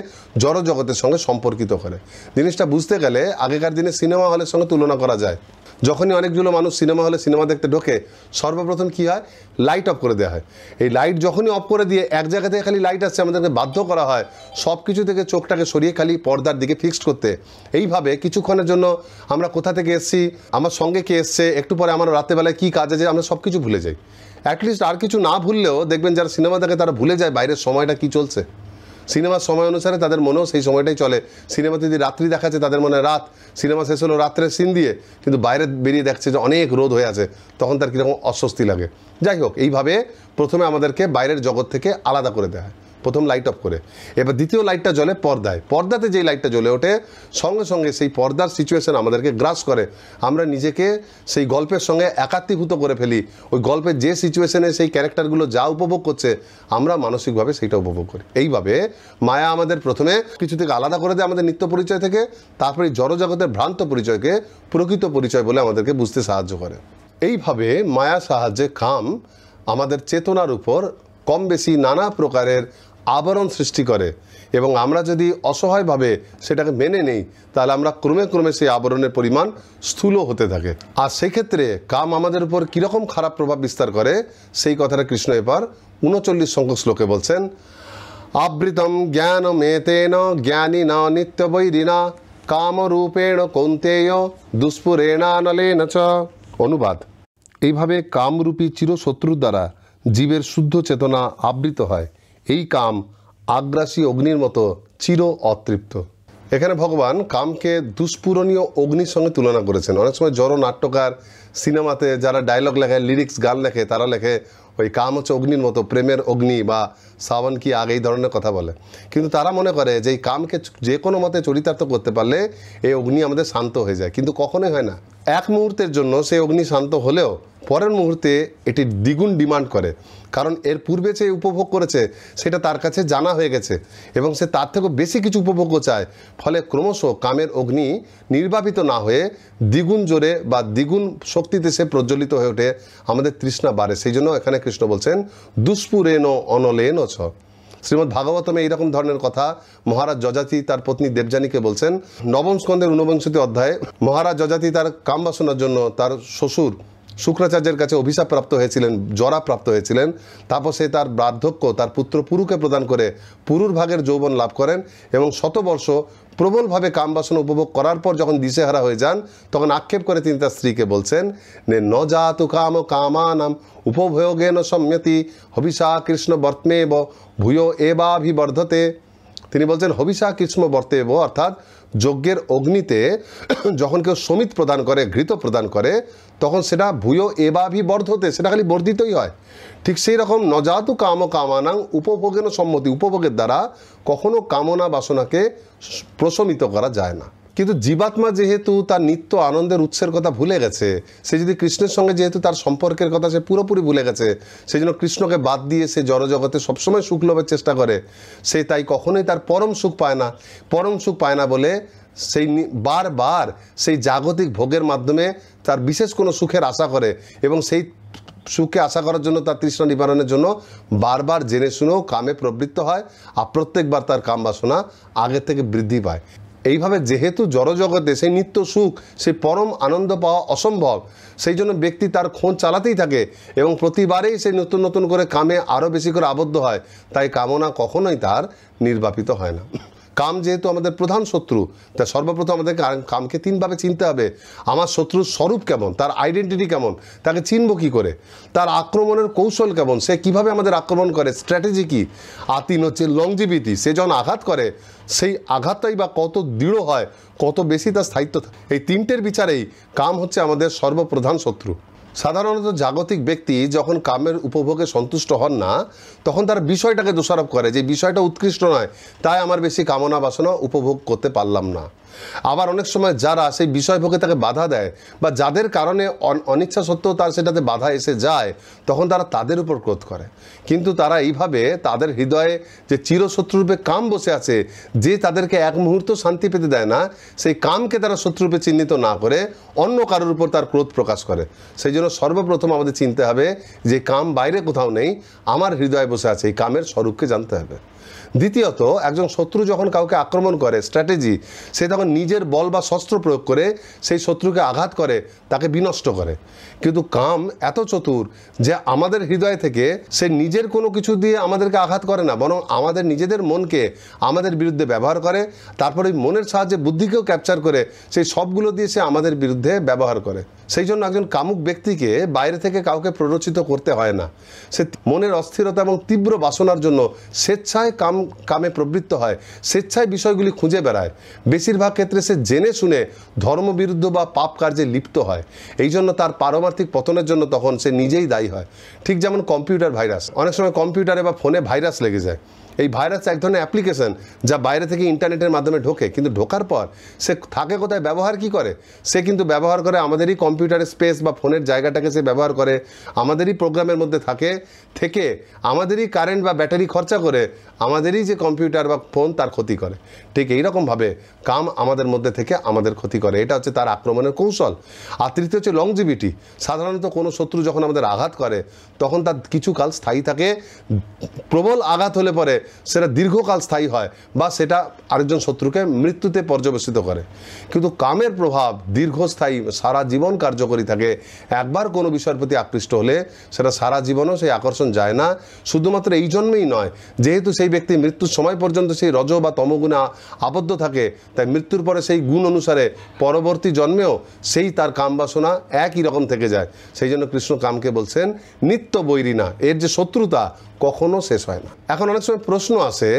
জড় জগতের সঙ্গে সম্পর্কিত করে। জিনিসটা বুঝতে গেলে আগেকার দিনে সিনেমা হলের সঙ্গে তুলনা করা যায়। যখনই অনেকগুলো মানুষ সিনেমা হলে সিনেমা দেখতে ঢোকে, সর্বপ্রথম কি হয়, লাইট অফ করে দেওয়া হয়। এই লাইট যখনই অফ করে দিয়ে এক জায়গা থেকে খালি লাইট আসছে, আমাদেরকে বাধ্য করা হয় সব কিছু থেকে চোখটাকে সরিয়ে খালি পর্দার দিকে ফিক্সড করতে। এইভাবে কিছুক্ষণের জন্য আমরা কোথা থেকে এসেছি, আমার সঙ্গে কে এসছে, একটু পরে আমার রাত্রেবেলায় কী কাজ আছে, আমরা সব কিছু ভুলে যাই। অ্যাটলিস্ট আর কিছু না ভুললেও দেখবেন যারা সিনেমা দেখে তারা ভুলে যায় বাইরের সময়টা কী চলছে। সিনেমার সময় অনুসারে তাদের মনেও সেই সময়টাই চলে। সিনেমাতে যদি রাত্রি দেখাচ্ছে তাদের মনে রাত, সিনেমা শেষ হলো রাত্রের সিন দিয়ে, কিন্তু বাইরে বেরিয়ে দেখছে যে অনেক রোদ হয়ে আছে, তখন তার কীরকম অস্বস্তি লাগে। যাই হোক, এইভাবে প্রথমে আমাদেরকে বাইরের জগৎ থেকে আলাদা করে দেওয়া হয়, প্রথম লাইট অফ করে। এবার দ্বিতীয় লাইটটা জ্বলে পর্দায়। পর্দাতে যেই লাইটটা জ্বলে ওঠে, সঙ্গে সঙ্গে সেই পর্দার সিচুয়েশন আমাদেরকে গ্রাস করে, আমরা নিজেকে সেই গল্পের সঙ্গে একাত্মীভূত করে ফেলি। ওই গল্পের যে সিচুয়েশনে সেই ক্যারেক্টারগুলো যা উপভোগ করছে, আমরা মানসিকভাবে সেইটা উপভোগ করি। এইভাবে মায়া আমাদের প্রথমে কিছু থেকে আলাদা করে দেয়, আমাদের নিত্য পরিচয় থেকে, তারপরে জড়জগতের ভ্রান্ত পরিচয়কে প্রকৃত পরিচয় বলে আমাদেরকে বুঝতে সাহায্য করে। এইভাবে মায়া সাহায্যে কাম আমাদের চেতনার উপর কম বেশি নানা প্রকারের আবরণ সৃষ্টি করে, এবং আমরা যদি অসহায়ভাবে সেটাকে মেনে নেই, তাহলে আমরা ক্রমে ক্রমে সেই আবরণের পরিমাণ স্থূল হতে থাকে। আর সেক্ষেত্রে কাম আমাদের উপর কীরকম খারাপ প্রভাব বিস্তার করে, সেই কথাটা কৃষ্ণ এবার 39 সংখ্যক শ্লোকে বলছেন। আবৃতম জ্ঞানমেতেন জ্ঞানিনা নিত্যবৈরিণা কামরূপেণ কৌন্তেয় দুষ্পুরেণানলেন চ। অনুবাদ: এইভাবে কামরূপী চিরশত্রুর দ্বারা জীবের শুদ্ধ চেতনা আবৃত হয়। এই কাম আগ্রাসী অগ্নির মতো চির অতৃপ্ত। এখানে ভগবান কামকে দুষ্পূরণীয় অগ্নির সঙ্গে তুলনা করেছেন। অনেক সময় জড় নাট্যকার সিনেমাতে যারা ডায়লগ লেখে, লিরিক্স গান লেখে, তারা লেখে ওই কাম হচ্ছে অগ্নির মতো, প্রেমের অগ্নি বা সাবন কি আগে, এই ধরনের কথা বলে। কিন্তু তারা মনে করে যে এই কামকে যে কোনো মতে চরিতার্থ করতে পারলে এই অগ্নি আমাদের শান্ত হয়ে যায়, কিন্তু কখনোই হয় না। এক মুহূর্তের জন্য সেই অগ্নি শান্ত হলেও পরের মুহূর্তে এটি দ্বিগুণ ডিমান্ড করে, কারণ এর পূর্বে যে উপভোগ করেছে সেটা তার কাছে জানা হয়ে গেছে, এবং সে তার থেকেও বেশি কিছু উপভোগ চায়। ফলে ক্রমশ কামের অগ্নি নির্বাপিত না হয়ে দ্বিগুণ জোরে বা দ্বিগুণ শক্তিতে সে প্রজ্বলিত হয়ে ওঠে, আমাদের তৃষ্ণা বাড়ে। সেই জন্য এখানে কৃষ্ণ বলছেন দুষ্পুরেণ অনলেন ছ। শ্রীমদ্ ভাগবতমে এইরকম ধরনের কথা মহারাজ যজাতি তার পত্নী দেবযানীকে বলছেন। নবম স্কন্ধের 49 অধ্যায়ে মহারাজ যজাতি তার কামবাসনার জন্য তার শ্বশুর শুক্রাচার্যের কাছে অভিশাপ প্রাপ্ত হয়েছিলেন, জরা প্রাপ্ত হয়েছিলেন। তারপর সে তার বার্ধক্য তার পুত্র পুরুকে প্রদান করে পুরুর ভাগের যৌবন লাভ করেন, এবং শতবর্ষ প্রবলভাবে কামবাসনা উপভোগ করার পর যখন দিশেহারা হয়ে যান, তখন আক্ষেপ করে তিনি তার স্ত্রীকে বলছেন, ন জাতু কাম কামানাম উপভোগেন সম্যতি হবিষা কৃষ্ণ বর্তমেব ভূয় এবাভিবর্ধতে। তিনি বলছেন হবিষা কৃষ্ণ বর্তেব, অর্থাৎ যজ্ঞের অগ্নিতে যখন কেউ সমিত প্রদান করে, ঘৃত প্রদান করে, তখন সেটা ভূয় এবাভিবর্ধতে, সেটা খালি বর্ধিতই হয়। ঠিক সেই রকম নজাতু কাম কামানাং উপভোগেন সম্মতি, উপভোগের দ্বারা কখনো কামনা বাসনাকে প্রশমিত করা যায় না। কিন্তু জীবাত্মা যেহেতু তার নিত্য আনন্দের উৎসের কথা ভুলে গেছে, সে যদি কৃষ্ণের সঙ্গে যেহেতু তার সম্পর্কের কথা সে পুরোপুরি ভুলে গেছে, সেই জন্য কৃষ্ণকে বাদ দিয়ে সে জড়জগতে সবসময় সুখ লাভের চেষ্টা করে, সে তাই কখনোই তার পরম সুখ পায় না। পরম সুখ পায় না বলে সেই বারবার সেই জাগতিক ভোগের মাধ্যমে তার বিশেষ কোনো সুখের আশা করে, এবং সেই সুখে আশা করার জন্য, তার তৃষ্ণা নিবারণের জন্য বারবার জেনে শুনেও কামে প্রবৃত্ত হয়, আর প্রত্যেকবার তার কাম বাসনা আগের থেকে বৃদ্ধি পায়। এইভাবে যেহেতু জড়জগতে সেই নিত্য সুখ, সেই পরম আনন্দ পাওয়া অসম্ভব, সেই জন্য ব্যক্তি তার খোঁজ চালাতেই থাকে, এবং প্রতিবারেই সে নতুন নতুন করে কামে আরও বেশি করে আবদ্ধ হয়। তাই কামনা কখনোই তার নির্বাপিত হয় না। কাম যেহেতু আমাদের প্রধান শত্রু, তা সর্বপ্রথম আমাদেরকে কামকে তিনভাবে চিনতে হবে। আমার শত্রুর স্বরূপ কেমন, তার আইডেন্টিটি কেমন, তাকে চিনব কী করে, তার আক্রমণের কৌশল কেমন, সে কিভাবে আমাদের আক্রমণ করে, স্ট্র্যাটেজি কী। আর তিন হচ্ছে লংজিভিটি, সে যখন আঘাত করে সেই আঘাতটাই বা কত দৃঢ় হয়, কত বেশি তার স্থায়িত্ব। এই তিনটের বিচারেই কাম হচ্ছে আমাদের সর্বপ্রধান শত্রু। সাধারণত জাগতিক ব্যক্তি যখন কামের উপভোগে সন্তুষ্ট হন না, তখন তার বিষয়টাকে দোষারোপ করে যে বিষয়টা উৎকৃষ্ট নয়, তাই আমার বেশি কামনা বাসনা উপভোগ করতে পারলাম না। আবার অনেক সময় যারা সেই বিষয়ভোগে তাকে বাধা দেয় বা যাদের কারণে অনিচ্ছা সত্ত্বেও তার সেটাতে বাধা এসে যায়, তখন তারা তাদের উপর ক্রোধ করে। কিন্তু তারা এইভাবে তাদের হৃদয়ে যে চিরশত্রুরূপে কাম বসে আছে, যে তাদেরকে এক মুহূর্ত শান্তি পেতে দেয় না, সেই কামকে তারা শত্রুরূপে চিহ্নিত না করে অন্য কারোর উপর তার ক্রোধ প্রকাশ করে। সেই জন্য সর্বপ্রথম আমাদের চিনতে হবে যে কাম বাইরে কোথাও নেই, আমার হৃদয়ে বসে আছে, এই কামের স্বরূপকে জানতে হবে। দ্বিতীয়ত, একজন শত্রু যখন কাউকে আক্রমণ করে, স্ট্র্যাটেজি, সে তখন নিজের বল বা শস্ত্র প্রয়োগ করে সেই শত্রুকে আঘাত করে, তাকে বিনষ্ট করে। কিন্তু কাম এত চতুর যে আমাদের হৃদয় থেকে সে নিজের কোনো কিছু দিয়ে আমাদেরকে আঘাত করে না, বরং আমাদের নিজেদের মনকে আমাদের বিরুদ্ধে ব্যবহার করে, তারপরে ওই মনের সাহায্যে বুদ্ধিকেও ক্যাপচার করে সেই সবগুলো দিয়ে সে আমাদের বিরুদ্ধে ব্যবহার করে। সেই জন্য একজন কামুক ব্যক্তিকে বাইরে থেকে কাউকে প্ররোচিত করতে হয় না। সে মনের অস্থিরতা এবং তীব্র বাসনার জন্য স্বেচ্ছায় কামে প্রবৃত্ত হয়, স্বেচ্ছায় বিষয়গুলি খুঁজে বেড়ায়। বেশিরভাগ ক্ষেত্রে সে জেনে শুনে ধর্মবিরুদ্ধ বা পাপ কার্যে লিপ্ত হয়। এই জন্য তার পারমার্থিক পতনের জন্য তখন সে নিজেই দায়ী হয়। ঠিক যেমন কম্পিউটার ভাইরাস, অনেক সময় কম্পিউটারে বা ফোনে ভাইরাস লেগে যায়। এই ভাইরাস এক ধরনের অ্যাপ্লিকেশন যা বাইরে থেকে ইন্টারনেটের মাধ্যমে ঢোকে, কিন্তু ঢোকার পর সে থাকে কোথায়, ব্যবহার কি করে? সে কিন্তু ব্যবহার করে আমাদেরই কম্পিউটারের স্পেস বা ফোনের জায়গাটাকে সে ব্যবহার করে, আমাদেরই প্রোগ্রামের মধ্যে থেকে আমাদেরই কারেন্ট বা ব্যাটারি খরচা করে আমাদেরই যে কম্পিউটার বা ফোন তার ক্ষতি করে। ঠিক এইরকমভাবে কাম আমাদের মধ্যে থেকে আমাদের ক্ষতি করে। এটা হচ্ছে তার আক্রমণের কৌশল। আর তৃতীয় হচ্ছে লংজিভিটি। সাধারণত কোনো শত্রু যখন আমাদের আঘাত করে তখন তার কিছুকাল স্থায়ী থাকে। প্রবল আঘাত হলে পরে সেটা দীর্ঘকাল স্থায়ী হয় বা সেটা আরেকজন শত্রুকে মৃত্যুতে পর্যবেসিত করে। কিন্তু কামের প্রভাব দীর্ঘস্থায়ী, সারা জীবন কার্যকরী থাকে। একবার কোনো বিষয়ের প্রতি আকৃষ্ট হলে সেটা সারা জীবনও সেই আকর্ষণ যায় না। শুধুমাত্র এই জন্মেই নয়, যেহেতু সেই ব্যক্তি মৃত্যুর সময় পর্যন্ত সেই রজ বা তমগুণে আবদ্ধ থাকে, তাই মৃত্যুর পরে সেই গুণ অনুসারে পরবর্তী জন্মেও সেই তার কাম বাসনা একই রকম থেকে যায়। সেই জন্য কৃষ্ণ কামকে বলছেন নিত্য বৈরী না, এর যে শত্রুতা কখনো শেষ হয় না। এখন অনেক সময় প্রশ্ন আসে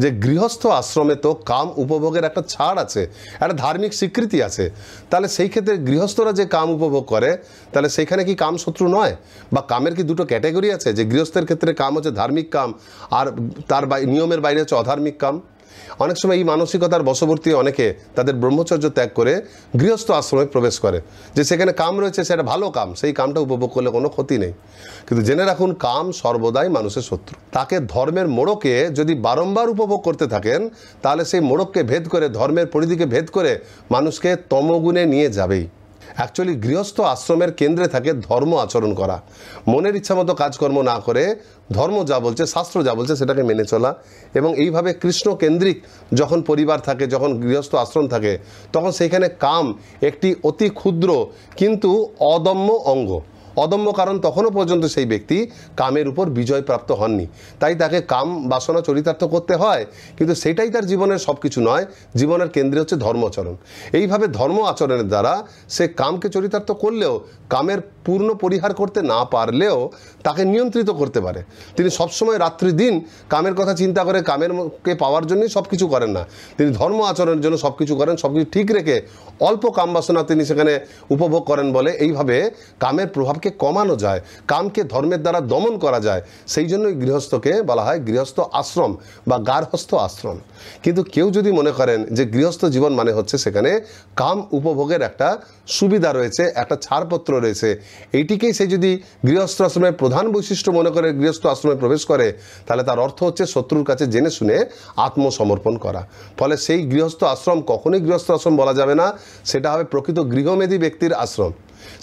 যে গৃহস্থ আশ্রমে তো কাম উপভোগের একটা ছাড় আছে, একটা ধার্মিক স্বীকৃতি আছে, তাহলে সেই ক্ষেত্রে গৃহস্থরা যে কাম উপভোগ করে তাহলে সেইখানে কি কাম শত্রু নয়? বা কামের কি দুটো ক্যাটাগরি আছে, যে গৃহস্থের ক্ষেত্রে কাম হচ্ছে ধার্মিক কাম আর তার নিয়মের বাইরে হচ্ছে অধার্মিক কাম? অনেক সময় এই মানসিকতার বশবর্তী অনেকে তাদের ব্রহ্মচর্য ত্যাগ করে গৃহস্থ আশ্রমে প্রবেশ করে, যে সেখানে কাম রয়েছে, সেটা ভালো কাম, সেই কামটা উপভোগ করলে কোনো ক্ষতি নেই। কিন্তু জেনে রাখুন, কাম সর্বদাই মানুষের শত্রু। তাকে ধর্মের মোড়কে যদি বারংবার উপভোগ করতে থাকেন তাহলে সেই মোড়ককে ভেদ করে, ধর্মের পরিধিকে ভেদ করে মানুষকে তমগুণে নিয়ে যাবেই। অ্যাকচুয়ালি গৃহস্থ আশ্রমের কেন্দ্রে থাকে ধর্ম আচরণ করা, মনের ইচ্ছা মতো কাজকর্ম না করে ধর্ম যা বলছে, শাস্ত্র যা বলছে সেটাকে মেনে চলা। এবং এইভাবে কৃষ্ণ কেন্দ্রিক যখন পরিবার থাকে, যখন গৃহস্থ আশ্রম থাকে, তখন সেইখানে কাম একটি অতি ক্ষুদ্র কিন্তু অদম্য অঙ্গ। অদম্য কারণ তখনও পর্যন্ত সেই ব্যক্তি কামের উপর বিজয় প্রাপ্ত হননি, তাই তাকে কাম বাসনা চরিতার্থ করতে হয়। কিন্তু সেটাই তার জীবনের সব কিছু নয়, জীবনের কেন্দ্রে হচ্ছে ধর্ম আচরণ। এইভাবে ধর্ম আচরণের দ্বারা সে কামকে চরিতার্থ করলেও, কামের পূর্ণ পরিহার করতে না পারলেও তাকে নিয়ন্ত্রিত করতে পারে। তিনি সবসময় রাত্রি দিন কামের কথা চিন্তা করে কামেরকে পাওয়ার জন্যই সব কিছু করেন না, তিনি ধর্ম আচরণের জন্য সব কিছু করেন। সব কিছু ঠিক রেখে অল্প কাম বাসনা তিনি সেখানে উপভোগ করেন বলে এইভাবে কামের প্রভাবকে কমানো যায়, কামকে ধর্মের দ্বারা দমন করা যায়। সেই জন্যই গৃহস্থকে বলা হয় গৃহস্থ আশ্রম বা গার্হস্থ আশ্রম। কিন্তু কেউ যদি মনে করেন যে গৃহস্থ জীবন মানে হচ্ছে সেখানে কাম উপভোগের একটা সুবিধা রয়েছে, একটা ছাড়পত্র রয়েছে, এইটিকেই সে যদি গৃহস্থ আশ্রমের প্রধান বৈশিষ্ট্য মনে করে গৃহস্থ আশ্রমে প্রবেশ করে, তাহলে তার অর্থ হচ্ছে শত্রুর কাছে জেনে শুনে আত্মসমর্পণ করা। ফলে সেই গৃহস্থ আশ্রম কখনোই গৃহস্থ আশ্রম বলা যাবে না, সেটা হবে প্রকৃত গৃহমেধী ব্যক্তির আশ্রম।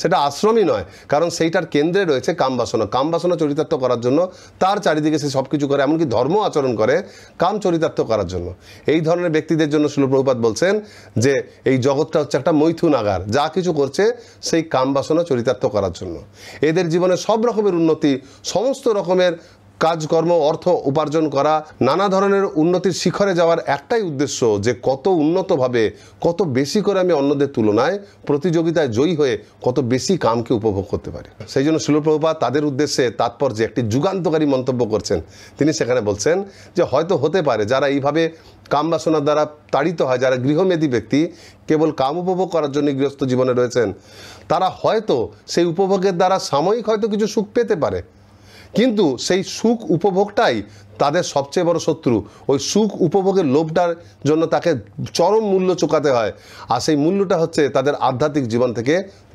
সেটা আশ্রমই নয়, কারণ সেইটার কেন্দ্রে রয়েছে কাম বাসনা। কাম বাসনা চরিতার্থ করার জন্য তার চারিদিকে সে সব কিছু করে, এমনকি ধর্ম আচরণ করে কাম চরিতার্থ করার জন্য। এই ধরনের ব্যক্তিদের জন্য শিল প্রভুপাদ বলছেন যে এই জগৎটা হচ্ছে একটা মৈথুনাগার, যা কিছু করছে সেই কাম বাসনা চরিতার্থ করার জন্য। এদের জীবনে সব রকমের উন্নতি, সমস্ত রকমের কাজকর্ম, অর্থ উপার্জন করা, নানা ধরনের উন্নতির শিখরে যাওয়ার একটাই উদ্দেশ্য, যে কত উন্নতভাবে, কত বেশি করে আমি অন্যদের তুলনায় প্রতিযোগিতায় জয়ী হয়ে কত বেশি কামকে উপভোগ করতে পারি। সেই জন্য শিল প্রভুপাদ তাদের উদ্দেশ্যে তাৎপর্যে একটি যুগান্তকারী মন্তব্য করছেন। তিনি সেখানে বলছেন যে হয়তো হতে পারে যারা এইভাবে কাম বাসনার দ্বারা তাড়িত হয়, যারা গৃহমেধী ব্যক্তি কেবল কাম উপভোগ করার জন্য গৃহস্থ জীবনে রয়েছেন, তারা হয়তো সেই উপভোগের দ্বারা সাময়িক হয়তো কিছু সুখ পেতে পারে, কিন্তু সেই সুখ উপভোগটাই তাদের সবচেয়ে বড় শত্রু। ওই সুখ উপভোগের লোভটার জন্য তাকে চরম মূল্য চোকাতে হয়, আর সেই মূল্যটা হচ্ছে তাদের আধ্যাত্মিক জীবন থেকে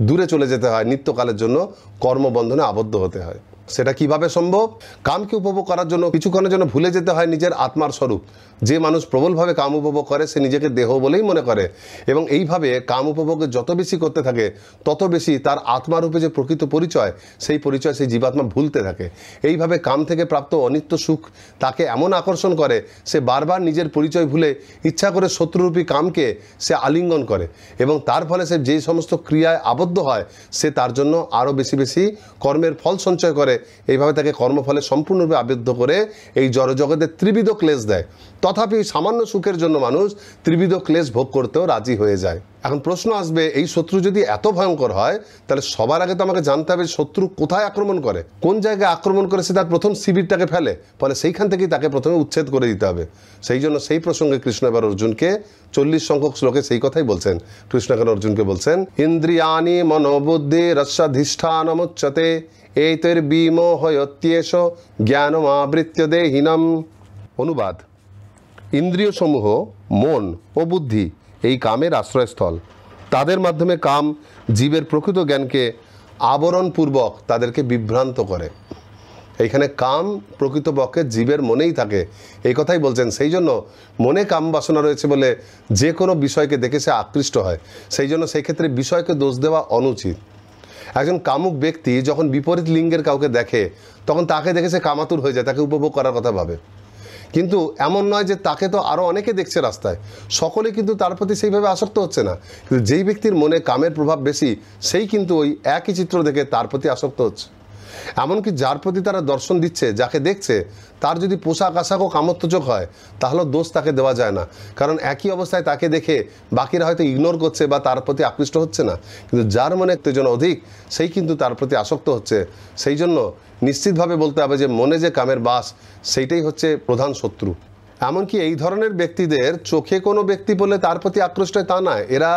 দূরে চলে যেতে হয়, নিত্যকালের জন্য কর্মবন্ধনে আবদ্ধ হতে হয়। সেটা কিভাবে সম্ভব? কামকে উপভোগ করার জন্য কিছুক্ষণের জন্য ভুলে যেতে হয় নিজের আত্মার স্বরূপ। যে মানুষ প্রবলভাবে কাম উপভোগ করে সে নিজেকে দেহ বলেই মনে করে, এবং এইভাবে কাম উপভোগে যত বেশি করতে থাকে তত বেশি তার আত্মারূপে যে প্রকৃত পরিচয়, সেই পরিচয় সেই জীবাত্মা ভুলতে থাকে। এইভাবে কাম থেকে প্রাপ্ত অনিত্য সুখ তাকে এমন আকর্ষণ করে, সে বারবার নিজের পরিচয় ভুলে ইচ্ছা করে শত্রুরূপী কামকে সে আলিঙ্গন করে, এবং তার ফলে সে যেই সমস্ত ক্রিয়ায় আবদ্ধ হয় সে তার জন্য আরও বেশি বেশি কর্মের ফল সঞ্চয় করে। এইভাবে তাকে কর্মফলে সম্পূর্ণরূপে আবদ্ধ করে এই জড়জগতে ত্রিবিধ ক্লেশ দেয়। তথাপি সামান্য সুখের জন্য মানুষ ত্রিবিধ ক্লেশ ভোগ করতেও রাজি হয়ে যায়। এখন প্রশ্ন আসবে, এই শত্রু যদি এত ভয়ঙ্কর হয় তাহলে সবার আগে তো আমাকে জানতে হবে শত্রু কোথায় আক্রমণ করে, কোন জায়গায় আক্রমণ করে সে তার প্রথম শিবিরটাকে ফেলে, ফলে সেইখান থেকেই তাকে প্রথমে উচ্ছেদ করে দিতে হবে। সেই জন্য সেই প্রসঙ্গে কৃষ্ণ এবার অর্জুনকে 40 সংখ্যক শ্লোকে সেই কথাই বলছেন। কৃষ্ণ এখন অর্জুনকে বলছেন, ইন্দ্রিয়াণি মনোবুদ্ধি রস্যাধিষ্ঠানমুচ্যতে এইতৈর্বিমোহয়ত্যেষ জ্ঞানমাবৃত্য দেহিনম। অনুবাদ: ইন্দ্রিয় সমূহ মন ও বুদ্ধি এই কামের আশ্রয়স্থল। তাদের মাধ্যমে কাম জীবের প্রকৃত জ্ঞানকে আবরণপূর্বক তাদেরকে বিভ্রান্ত করে। এইখানে কাম প্রকৃতপক্ষে জীবের মনেই থাকে, এই কথাই বলছেন। সেই জন্য মনে কাম বাসনা রয়েছে বলে যে কোনো বিষয়কে দেখে সে আকৃষ্ট হয়। সেই জন্য সেই ক্ষেত্রে বিষয়কে দোষ দেওয়া অনুচিত। একজন কামুক ব্যক্তি যখন বিপরীত লিঙ্গের কাউকে দেখে তখন তাকে দেখে সে কামাতুর হয়ে যায়, তাকে উপভোগ করার কথা ভাবে। কিন্তু এমন নয় যে তাকে তো আরও অনেকে দেখছে রাস্তায়, সকলে কিন্তু তার প্রতি সেইভাবে আসক্ত হচ্ছে না। কিন্তু যেই ব্যক্তির মনে কামের প্রভাব বেশি সেই কিন্তু ওই একই চিত্র দেখে তার প্রতি আসক্ত হচ্ছে। এমনকি যার প্রতি তারা দর্শন দিচ্ছে, যাকে দেখছে, তার যদি পোশাক আশাকও কামোত্তেজক হয় তাহলে দোষ তাকে দেওয়া যায় না, কারণ একই অবস্থায় তাকে দেখে বাকিরা হয়তো ইগনোর করছে বা তার প্রতি আকৃষ্ট হচ্ছে না, কিন্তু যার মনে উত্তেজনা অধিক সেই কিন্তু তার প্রতি আসক্ত হচ্ছে। সেই জন্য নিশ্চিতভাবে বলতে হবে যে মনে যে কামের বাস সেইটাই হচ্ছে প্রধান শত্রু। এমনকি এই ধরনের ব্যক্তিদের চোখে কোনো ব্যক্তি বলে তার প্রতি আকৃষ্ট হয় তা নয়, এরা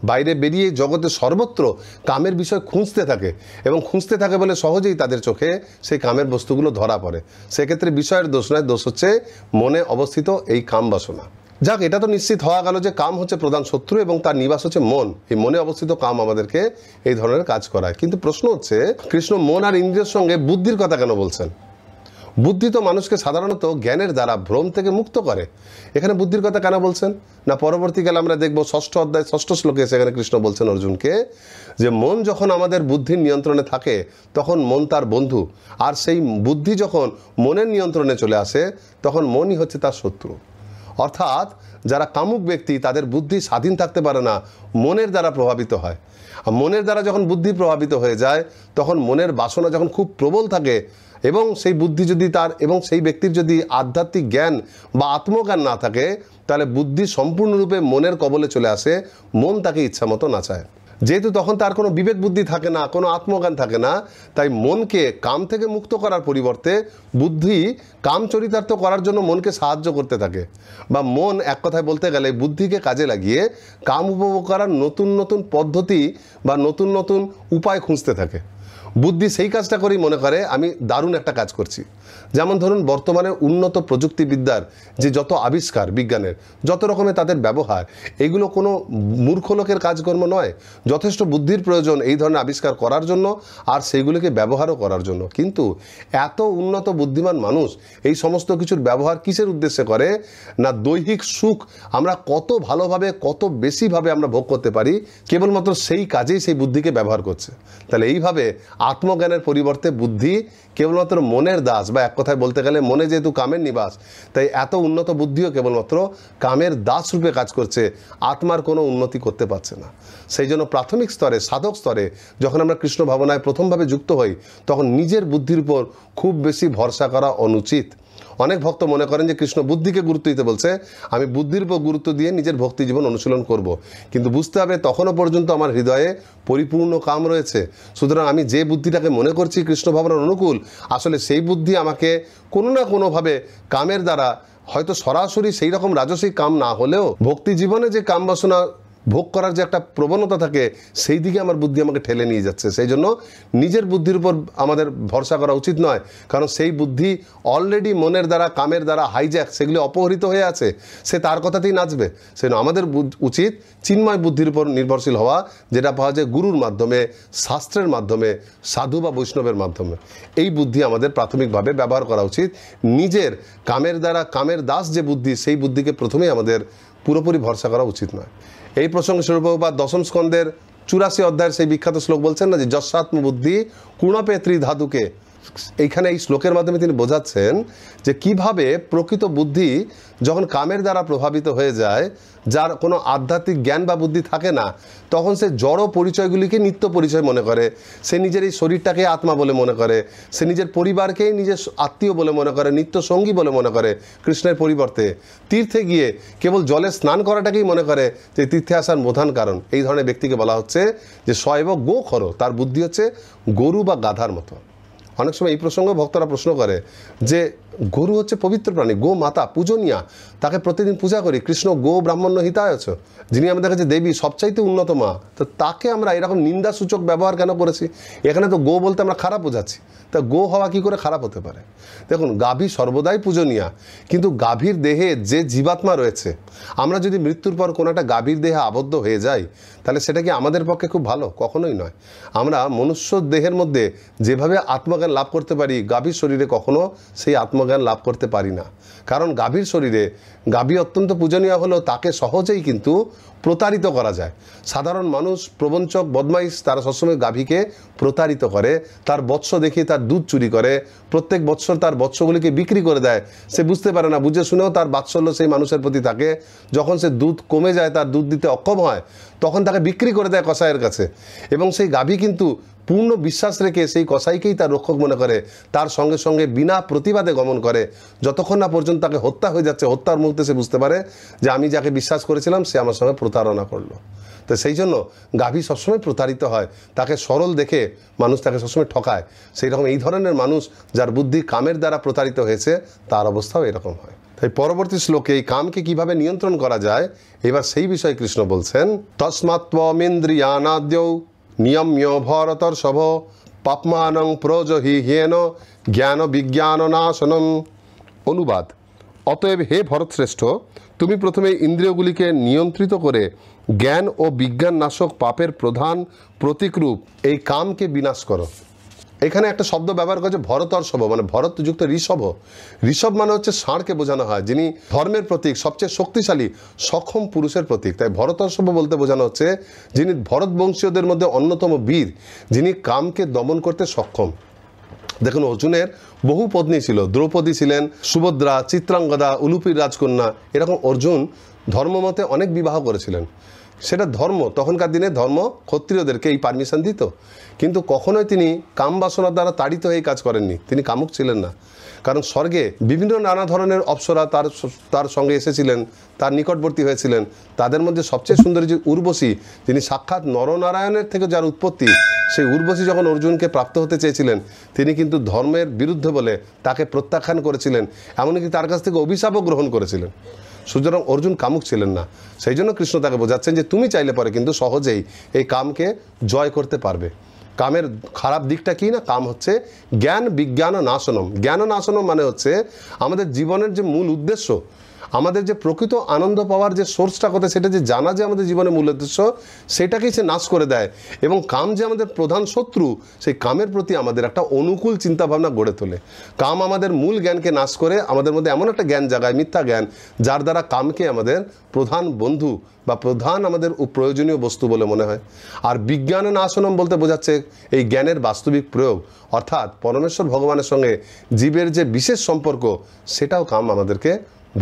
বাইরে বেরিয়ে জগতে সর্বত্র কামের বিষয় খুঁজতে থাকে, এবং খুঁজতে থাকে বলে সহজেই তাদের চোখে সেই কামের বস্তুগুলো ধরা পড়ে। সেক্ষেত্রে বিষয়ের দোষ নয়, দোষ হচ্ছে মনে অবস্থিত এই কাম বাসনা। যাক, এটা তো নিশ্চিত হওয়া গেল যে কাম হচ্ছে প্রধান শত্রু এবং তার নিবাস হচ্ছে মন। এই মনে অবস্থিত কাম আমাদেরকে এই ধরনের কাজ করায়। কিন্তু প্রশ্ন হচ্ছে, কৃষ্ণ মন আর ইন্দ্রিয়ের সঙ্গে বুদ্ধির কথা কেন বলছেন? বুদ্ধি তো মানুষকে সাধারণত জ্ঞানের দ্বারা ভ্রম থেকে মুক্ত করে, এখানে বুদ্ধির কথা কেন বলছেন না? পরবর্তীকালে আমরা দেখব 6ষ্ঠ অধ্যায় 6ষ্ঠ শ্লোকে সেখানে কৃষ্ণ বলছেন অর্জুনকে যে মন যখন আমাদের বুদ্ধির নিয়ন্ত্রণে থাকে তখন মন তার বন্ধু, আর সেই বুদ্ধি যখন মনের নিয়ন্ত্রণে চলে আসে তখন মনই হচ্ছে তার শত্রু। অর্থাৎ যারা কামুক ব্যক্তি তাদের বুদ্ধি স্বাধীন থাকতে পারে না, মনের দ্বারা প্রভাবিত হয়। আর মনের দ্বারা যখন বুদ্ধি প্রভাবিত হয়ে যায় তখন মনের বাসনা যখন খুব প্রবল থাকে এবং সেই বুদ্ধি যদি তার এবং সেই ব্যক্তির যদি আধ্যাত্মিক জ্ঞান বা আত্মজ্ঞান না থাকে তাহলে বুদ্ধি সম্পূর্ণরূপে মনের কবলে চলে আসে, মন তাকে ইচ্ছা মতো নাচায়। যেহেতু তখন তার কোনো বিবেক বুদ্ধি থাকে না, কোনো আত্মজ্ঞান থাকে না, তাই মনকে কাম থেকে মুক্ত করার পরিবর্তে বুদ্ধি কাম চরিতার্থ করার জন্য মনকে সাহায্য করতে থাকে, বা মন এক কথায় বলতে গেলে বুদ্ধিকে কাজে লাগিয়ে কাম উপভোগ করার নতুন নতুন পদ্ধতি বা নতুন নতুন উপায় খুঁজতে থাকে। বুদ্ধি সেই কাজটা করেই মনে করে আমি দারুণ একটা কাজ করছি। যেমন ধরুন বর্তমানে উন্নত প্রযুক্তিবিদ্যার যে যত আবিষ্কার, বিজ্ঞানের যত রকমের তাদের ব্যবহার, এগুলো কোনো মূর্খ লোকের কাজকর্ম নয়। যথেষ্ট বুদ্ধির প্রয়োজন এই ধরনের আবিষ্কার করার জন্য আর সেইগুলিকে ব্যবহারও করার জন্য। কিন্তু এত উন্নত বুদ্ধিমান মানুষ এই সমস্ত কিছুর ব্যবহার কিসের উদ্দেশ্যে করে না? দৈহিক সুখ আমরা কত ভালোভাবে কত বেশিভাবে আমরা ভোগ করতে পারি, কেবলমাত্র সেই কাজেই সেই বুদ্ধিকে ব্যবহার করছে। তাহলে এইভাবে আত্মজ্ঞানের পরিবর্তে বুদ্ধি কেবলমাত্র মনের দাস, বা এক কথায় বলতে গেলে মনে যেহেতু কামের নিবাস, তাই এত উন্নত বুদ্ধিও কেবলমাত্র কামের দাস রূপে কাজ করছে, আত্মার কোনো উন্নতি করতে পারছে না। সেই জন্য প্রাথমিক স্তরে, সাধক স্তরে যখন আমরা কৃষ্ণ ভাবনায় প্রথমভাবে যুক্ত হই তখন নিজের বুদ্ধির উপর খুব বেশি ভরসা করা অনুচিত। অনেক ভক্ত মনে করেন যে কৃষ্ণ বুদ্ধিকে গুরুত্ব দিতে বলছে, আমি বুদ্ধির উপর গুরুত্ব দিয়ে নিজের ভক্তি জীবন অনুশীলন করব। কিন্তু বুঝতে হবে তখনও পর্যন্ত আমার হৃদয়ে পরিপূর্ণ কাম রয়েছে। সুতরাং আমি যে বুদ্ধিটাকে মনে করছি কৃষ্ণ ভাবনার অনুকূল, আসলে সেই বুদ্ধি আমাকে কোনো না কোনোভাবে কামের দ্বারা, হয়তো সরাসরি সেই রকম রাজসিক কাম না হলেও ভক্তি জীবনে যে কাম বাসনা ভোগ করার যে একটা প্রবণতা থাকে সেই দিকে আমার বুদ্ধি আমাকে ঠেলে নিয়ে যাচ্ছে। সেই জন্য নিজের বুদ্ধির উপর আমাদের ভরসা করা উচিত নয়, কারণ সেই বুদ্ধি অলরেডি মনের দ্বারা কামের দ্বারা হাইজ্যাক, সেগুলি অপহৃত হয়ে আছে, সে তার কথাতেই নাচবে। সেজন্য আমাদের উচিত চিন্ময় বুদ্ধির উপর নির্ভরশীল হওয়া, যেটা পাওয়া যায় গুরুর মাধ্যমে, শাস্ত্রের মাধ্যমে, সাধু বা বৈষ্ণবের মাধ্যমে। এই বুদ্ধি আমাদের প্রাথমিকভাবে ব্যবহার করা উচিত। নিজের কামের দ্বারা কামের দাস যে বুদ্ধি, সেই বুদ্ধিকে প্রথমেই আমাদের পুরোপুরি ভরসা করা উচিত নয়। এই প্রসঙ্গে শিল প্রভুপাদ দশম স্কন্ধের 84 অধ্যায়ের সেই বিখ্যাত শ্লোক বলছেন না, যে যস্যাত্ম বুদ্ধি কুণপে ত্রিধাতুকে। এইখানে এই শ্লোকের মাধ্যমে তিনি বোঝাচ্ছেন যে কিভাবে প্রকৃত বুদ্ধি যখন কামের দ্বারা প্রভাবিত হয়ে যায়, যার কোনো আধ্যাত্মিক জ্ঞান বা বুদ্ধি থাকে না, তখন সে জড় পরিচয়গুলিকে নিত্য পরিচয় মনে করে, সে নিজের এই শরীরটাকে আত্মা বলে মনে করে, সে নিজের পরিবারকেই নিজের আত্মীয় বলে মনে করে, নিত্য সঙ্গী বলে মনে করে। কৃষ্ণের পরিবর্তে তীর্থে গিয়ে কেবল জলে স্নান করাটাকেই মনে করে যে তীর্থে আসার প্রধান কারণ। এই ধরনের ব্যক্তিকে বলা হচ্ছে যে সয়ব গো খর, তার বুদ্ধি হচ্ছে গরু বা গাধার মতো। অনেক সময় এই প্রসঙ্গে ভক্তরা প্রশ্ন করে যে গরু হচ্ছে পবিত্র প্রাণী, গো মাতা পূজনীয়া, তাকে প্রতিদিন পূজা করি, কৃষ্ণ গো ব্রাহ্মণ্য হিতায়চ, যিনি আমাদের কাছে দেবী, সবচাইতে উন্নত মা, তো তাকে আমরা এরকম নিন্দাসূচক ব্যবহার কেন করেছি? এখানে তো গো বলতে আমরা খারাপ বোঝাচ্ছি, তা গো হওয়া কী করে খারাপ হতে পারে? দেখুন, গাভী সর্বদাই পূজনীয়া, কিন্তু গাভীর দেহে যে জীবাত্মা রয়েছে, আমরা যদি মৃত্যুর পর কোনো একটা গাভীর দেহে আবদ্ধ হয়ে যাই, তাহলে সেটা কি আমাদের পক্ষে খুব ভালো? কখনোই নয়। আমরা মনুষ্য দেহের মধ্যে যেভাবে আত্মজ্ঞান লাভ করতে পারি, গাভীর শরীরে কখনো সেই আত্মজ্ঞান লাভ করতে পারি না। কারণ গাভীর শরীরে, গাভী অত্যন্ত পূজনীয় হলেও তাকে সহজেই কিন্তু প্রতারিত করা যায়। সাধারণ মানুষ, প্রবঞ্চক, বদমাইশ, তারা সবসময় গাভীকে প্রতারিত করে, তার বৎস দেখিয়ে তার দুধ চুরি করে, প্রত্যেক বৎসর তার বৎসগুলিকে বিক্রি করে দেয়। সে বুঝতে পারে না, বুঝে শুনেও তার বাৎসল্য সেই মানুষের প্রতি থাকে। যখন সে দুধ কমে যায়, তার দুধ দিতে অক্ষম হয়, তখন তাকে বিক্রি করে দেয় কসাইয়ের কাছে। এবং সেই গাভী কিন্তু পূর্ণ বিশ্বাস রেখে সেই কসাইকেই তার রক্ষক মনে করে, তার সঙ্গে সঙ্গে বিনা প্রতিবাদে গমন করে, যতক্ষণ না পর্যন্ত তাকে হত্যা হয়ে যাচ্ছে। হত্যার মুহূর্তে সে বুঝতে পারে যে আমি যাকে বিশ্বাস করেছিলাম সে আমার সঙ্গে প্রতারণা করলো। তো সেই জন্য গাভী সবসময় প্রতারিত হয়, তাকে সরল দেখে মানুষ তাকে সবসময় ঠকায়। সেই রকম এই ধরনের মানুষ যার বুদ্ধি কামের দ্বারা প্রতারিত হয়েছে, তার অবস্থাও এরকম হয়। তাই পরবর্তী শ্লোকে এই কামকে কিভাবে নিয়ন্ত্রণ করা যায়, এবার সেই বিষয়ে কৃষ্ণ বলছেন, তস্মাত্ত্বমিন্দ্রিয়ানাদ্যৌ নিয়ম্য ভরতর্ষভ পাপমানং প্রজহি হ্যেন জ্ঞান বিজ্ঞান নাশনম। অনুবাদ: অতএব হে ভরতশ্রেষ্ঠ, তুমি প্রথমে ইন্দ্রিয়গুলিকে নিয়ন্ত্রিত করে জ্ঞান ও বিজ্ঞান নাশক পাপের প্রধান প্রতীকরূপ এই কামকে বিনাশ করো। এখানে একটা শব্দ ব্যবহার করেছে ভরতর্ষভ, মানে ভরতযুক্ত ঋষভ। ঋষভ মানে হচ্ছে ষাঁড়কে বোঝানো হয়, যিনি ধর্মের প্রতীক, সবচেয়ে শক্তিশালী সক্ষম পুরুষের প্রতীক। তাই ভরতর্ষভ বলতে বোঝানো হচ্ছে যিনি ভরতবংশীয়দের মধ্যে অন্যতম বীর, যিনি কামকে দমন করতে সক্ষম। দেখুন, অর্জুনের বহু পত্নী ছিল, দ্রৌপদী ছিলেন, সুভদ্রা, চিত্রাঙ্গদা, উলুপির রাজকন্যা, এরকম অর্জুন ধর্মমতে অনেক বিবাহ করেছিলেন। সেটা ধর্ম, তখনকার দিনে ধর্ম ক্ষত্রিয়দেরকে এই পারমিশন দিত, কিন্তু কখনোই তিনি কাম বাসনার দ্বারা তাড়িত হয়ে কাজ করেননি। তিনি কামুক ছিলেন না, কারণ স্বর্গে বিভিন্ন নানা ধরনের অপ্সরা তার সঙ্গে এসেছিলেন, তার নিকটবর্তী হয়েছিলেন। তাদের মধ্যে সবচেয়ে সুন্দরী যে উর্বশী, যিনি সাক্ষাৎ নরনারায়ণের থেকে যার উৎপত্তি, সেই উর্বশী যখন অর্জুনকে প্রাপ্ত হতে চেয়েছিলেন, তিনি কিন্তু ধর্মের বিরুদ্ধে বলে তাকে প্রত্যাখ্যান করেছিলেন, এমনকি তার কাছ থেকে অভিশাপও গ্রহণ করেছিলেন। সুতরাং অর্জুন কামুক ছিলেন না। সেই জন্য কৃষ্ণ তাকে বোঝাচ্ছেন যে তুমি চাইলে পরে কিন্তু সহজেই এই কামকে জয় করতে পারবে। কামের খারাপ দিকটা কি না, কাম হচ্ছে জ্ঞান বিজ্ঞান নাশনম। জ্ঞান নাশনম মানে হচ্ছে আমাদের জীবনের যে মূল উদ্দেশ্য, আমাদের যে প্রকৃত আনন্দ পাওয়ার যে সোর্সটা কথা, সেটা যে জানা যে আমাদের জীবনের মূল উদ্দেশ্য, সেটাকেই সে নাশ করে দেয়। এবং কাম যে আমাদের প্রধান শত্রু, সেই কামের প্রতি আমাদের একটা অনুকূল চিন্তাভাবনা গড়ে তোলে। কাম আমাদের মূল জ্ঞানকে নাশ করে আমাদের মধ্যে এমন একটা জ্ঞান জাগায়, মিথ্যা জ্ঞান, যার দ্বারা কামকে আমাদের প্রধান বন্ধু বা প্রধান আমাদের প্রয়োজনীয় বস্তু বলে মনে হয়। আর বিজ্ঞান নাশনম বলতে বোঝাচ্ছে এই জ্ঞানের বাস্তবিক প্রয়োগ, অর্থাৎ পরমেশ্বর ভগবানের সঙ্গে জীবের যে বিশেষ সম্পর্ক, সেটাও কাম আমাদেরকে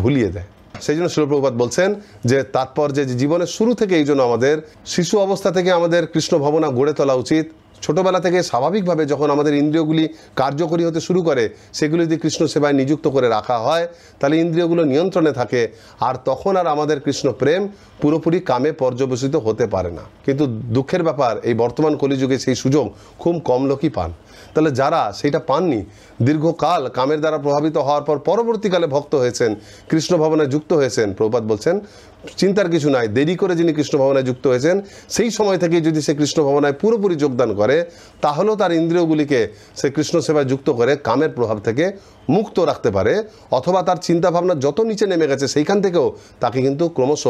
ভুলিয়ে দেয়। সেই জন্য শিল প্রভুপাদ বলছেন যে তাৎপর্য যে জীবনের শুরু থেকে এই জন্য আমাদের শিশু অবস্থা থেকে আমাদের কৃষ্ণ ভাবনা গড়ে তোলা উচিত। ছোটোবেলা থেকে স্বাভাবিকভাবে যখন আমাদের ইন্দ্রিয়গুলি কার্যকরী হতে শুরু করে, সেগুলি যদি কৃষ্ণ সেবায় নিযুক্ত করে রাখা হয়, তাহলে ইন্দ্রিয়গুলো নিয়ন্ত্রণে থাকে, আর তখন আর আমাদের কৃষ্ণ প্রেম পুরোপুরি কামে পর্যবসিত হতে পারে না। কিন্তু দুঃখের ব্যাপার, এই বর্তমান কলিযুগে সেই সুযোগ খুব কম লোকই পান। তাহলে যারা সেইটা পাননি, দীর্ঘকাল কামের দ্বারা প্রভাবিত হওয়ার পর পরবর্তীকালে ভক্ত হয়েছেন, কৃষ্ণ ভাবনায় যুক্ত হয়েছেন, প্রভুপাদ বলছেন চিন্তার কিছু নাই, দেরি করে যিনি কৃষ্ণ ভাবনায় যুক্ত হয়েছেন সেই সময় থেকে যদি সে কৃষ্ণ ভাবনায় পুরোপুরি যোগদান করে, তাহলেও তার ইন্দ্রিয়গুলিকে সে কৃষ্ণ সেবায় যুক্ত করে কামের প্রভাব থেকে মুক্ত রাখতে পারে, অথবা তার চিন্তা ভাবনা যত নিচে নেমে গেছে সেইখান থেকেও তাকে কিন্তু ক্রমশ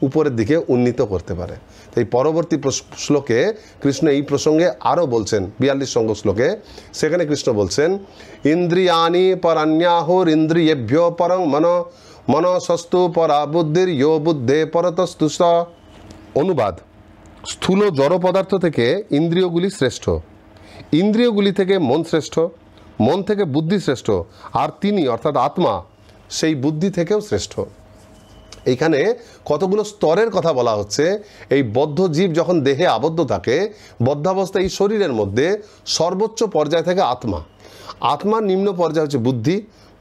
উপরের দিকে উন্নীত করতে পারে। এই পরবর্তী শ্লোকে কৃষ্ণ এই প্রসঙ্গে আরও বলছেন, 42 সংখ্যক শ্লোকে সেখানে কৃষ্ণ বলছেন, ইন্দ্রিয়ানি পরান্যাহুর ইন্দ্রিয়েভ্যো পরং মনসস্তু পরা বুদ্ধির ইয়ো বুদ্ধে পরতস্তু স। অনুবাদ: স্থূল জড় পদার্থ থেকে ইন্দ্রিয়গুলি শ্রেষ্ঠ, ইন্দ্রিয়গুলি থেকে মন শ্রেষ্ঠ, মন থেকে বুদ্ধি শ্রেষ্ঠ, আর তিনি অর্থাৎ আত্মা সেই বুদ্ধি থেকেও শ্রেষ্ঠ। এইখানে কতগুলো স্তরের কথা বলা হচ্ছে। এই বদ্ধ জীব যখন দেহে আবদ্ধ থাকে, বদ্ধাবস্থা এই শরীরের মধ্যে সর্বোচ্চ পর্যায় থেকে আত্মা, আত্মার নিম্ন পর্যায় হচ্ছে বুদ্ধি,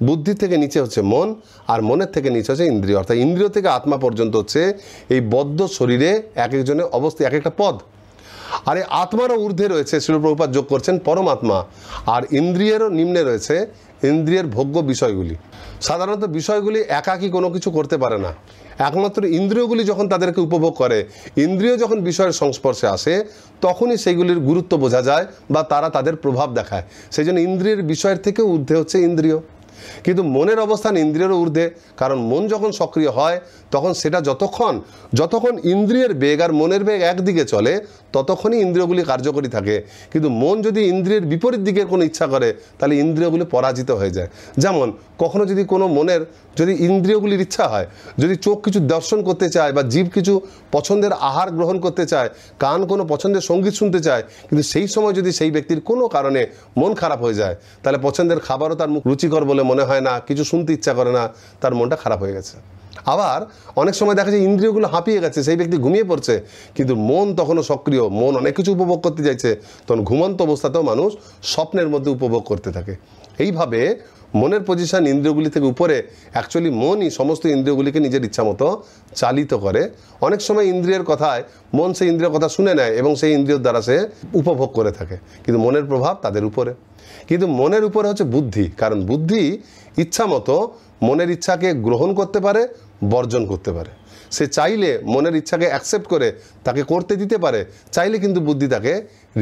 বুদ্ধি থেকে নিচে হচ্ছে মন, আর মনের থেকে নিচে হচ্ছে ইন্দ্রিয়। অর্থাৎ ইন্দ্রিয় থেকে আত্মা পর্যন্ত হচ্ছে এই বদ্ধ শরীরে এক একজনের অবস্থা এক একটা পদ। আর এই আত্মারও ঊর্ধ্বে রয়েছে, শ্রীল প্রভুপাদ যোগ করছেন পরমাত্মা, আর ইন্দ্রিয়েরও নিম্নে রয়েছে ইন্দ্রিয়ের ভোগ্য বিষয়গুলি। সাধারণত বিষয়গুলি একাকী কোনো কিছু করতে পারে না, একমাত্র ইন্দ্রিয়গুলি যখন তাদেরকে উপভোগ করে, ইন্দ্রিয় যখন বিষয়ের সংস্পর্শে আসে, তখনই সেইগুলির গুরুত্ব বোঝা যায় বা তারা তাদের প্রভাব দেখায়। সেই জন্য ইন্দ্রিয়ের বিষয়ের থেকেও ঊর্ধ্বে হচ্ছে ইন্দ্রিয়। কিন্তু মনের অবস্থান ইন্দ্রিয়েরও ঊর্ধ্বে, কারণ মন যখন সক্রিয় হয় তখন সেটা যতক্ষণ ইন্দ্রিয়ের বেগ আর মনের বেগ একদিকে চলে ততক্ষণই ইন্দ্রিয়গুলি কার্যকরী থাকে। কিন্তু মন যদি ইন্দ্রিয়ের বিপরীত দিকের কোনো ইচ্ছা করে তাহলে ইন্দ্রিয়গুলি পরাজিত হয়ে যায়। যেমন কখনো যদি কোনো মনের যদি ইন্দ্রিয়গুলির ইচ্ছা হয়, যদি চোখ কিছু দর্শন করতে চায়, বা জিভ কিছু পছন্দের আহার গ্রহণ করতে চায়, কান কোনো পছন্দের সঙ্গীত শুনতে চায়, কিন্তু সেই সময় যদি সেই ব্যক্তির কোনো কারণে মন খারাপ হয়ে যায়, তাহলে পছন্দের খাবারও তার মুখ রুচিকর বলে মনে হয় না, কিছু শুনতে ইচ্ছা করে না, তার মনটা খারাপ হয়ে গেছে। আবার অনেক সময় দেখা যায় ইন্দ্রিয়গুলো হাঁপিয়ে গেছে, সেই ব্যক্তি ঘুমিয়ে পড়ছে, কিন্তু মন তখনও সক্রিয়, মন অনেক কিছু উপভোগ করতে চাইছে, তখন ঘুমন্ত অবস্থাতেও মানুষ স্বপ্নের মধ্যে উপভোগ করতে থাকে। এইভাবে মনের পজিশন ইন্দ্রিয়গুলি থেকে উপরে, অ্যাকচুয়ালি মনই সমস্ত ইন্দ্রিয়গুলিকে নিজের ইচ্ছা মতো চালিত করে। অনেক সময় ইন্দ্রিয়ের কথায় মন সেই ইন্দ্রিয়ের কথা শুনে নেয় এবং সেই ইন্দ্রিয়ের দ্বারা সে উপভোগ করে থাকে, কিন্তু মনের প্রভাব তাদের উপরে। কিন্তু মনের উপরে হচ্ছে বুদ্ধি, কারণ বুদ্ধি ইচ্ছা মতো মনের ইচ্ছাকে গ্রহণ করতে পারে, বর্জন করতে পারে। সে চাইলে মনের ইচ্ছাকে অ্যাকসেপ্ট করে তাকে করতে দিতে পারে, চাইলে কিন্তু বুদ্ধি তাকে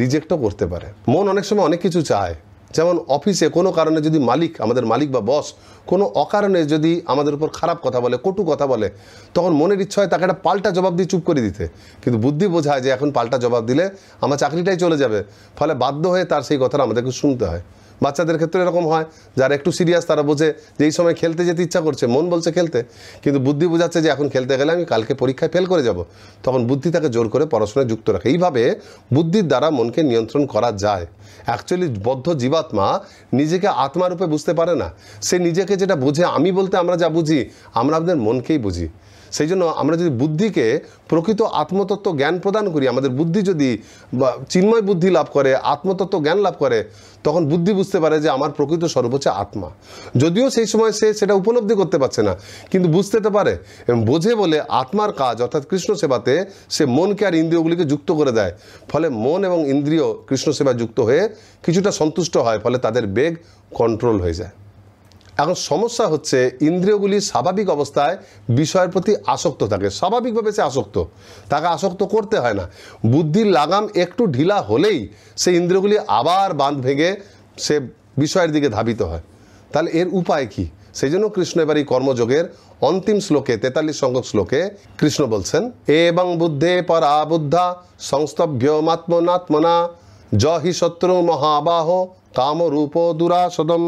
রিজেক্টও করতে পারে। মন অনেক সময় অনেক কিছু চায়, যেমন অফিসে কোনো কারণে যদি আমাদের মালিক বা বস কোনো অকারণে যদি আমাদের উপর খারাপ কথা বলে, কটু কথা বলে, তখন মনের ইচ্ছা হয় তাকে একটা পাল্টা জবাব দিয়ে চুপ করে দিতে, কিন্তু বুদ্ধি বোঝায় যে এখন পাল্টা জবাব দিলে আমার চাকরিটাই চলে যাবে, ফলে বাধ্য হয়ে তার সেই কথাটা আমাদেরকে শুনতে হয়। বাচ্চাদের ক্ষেত্রে এরকম হয়, যারা একটু সিরিয়াস তারা বোঝে যে এই সময় খেলতে যেতে ইচ্ছা করছে, মন বলছে খেলতে, কিন্তু বুদ্ধি বোঝাচ্ছে যে এখন খেলতে গেলে আমি কালকে পরীক্ষায় ফেল করে যাব, তখন বুদ্ধি তাকে জোর করে পড়াশোনায় যুক্ত রাখে। এইভাবে বুদ্ধির দ্বারা মনকে নিয়ন্ত্রণ করা যায়। অ্যাকচুয়ালি বদ্ধ জীবাত্মা নিজেকে আত্মারূপে বুঝতে পারে না, সে নিজেকে যেটা বোঝে, আমি বলতে আমরা যা বুঝি, আমরা আমাদের মনকেই বুঝি। সেই জন্য আমরা যদি বুদ্ধিকে প্রকৃত আত্মতত্ত্ব জ্ঞান প্রদান করি, আমাদের বুদ্ধি যদি চিন্ময় বুদ্ধি লাভ করে, আত্মতত্ত্ব জ্ঞান লাভ করে, তখন বুদ্ধি বুঝতে পারে যে আমার প্রকৃত স্বরূপ হচ্ছে আত্মা। যদিও সেই সময় সে সেটা উপলব্ধি করতে পারছে না, কিন্তু বুঝতে তো পারে এবং বোঝে বলে আত্মার কাজ অর্থাৎ কৃষ্ণ সেবাতে সে মনকে আর ইন্দ্রিয়গুলিকে যুক্ত করে দেয়। ফলে মন এবং ইন্দ্রিয় কৃষ্ণ সেবায় যুক্ত হয়ে কিছুটা সন্তুষ্ট হয়, ফলে তাদের বেগ কন্ট্রোল হয়ে যায়। এখন সমস্যা হচ্ছে ইন্দ্রিয়গুলি স্বাভাবিক অবস্থায় বিষয়ের প্রতি আসক্ত থাকে, স্বাভাবিকভাবে সে আসক্ত, তাকে আসক্ত করতে হয় না। বুদ্ধির লাগাম একটু ঢিলা হলেই সেই ইন্দ্রিয়গুলি আবার বাঁধ ভেঙে সে বিষয়ের দিকে ধাবিত হয়। তাহলে এর উপায় কি? সেই জন্য কৃষ্ণ এবার এই কর্মযোগের অন্তিম শ্লোকে 43 সংখ্যক শ্লোকে কৃষ্ণ বলছেন, এবং বুদ্ধে পরা বুদ্ধা সংস্তভ্যমাত্মনাত্মনা জহি শত্রু মহাবাহ কামরূপ দুরাসদম।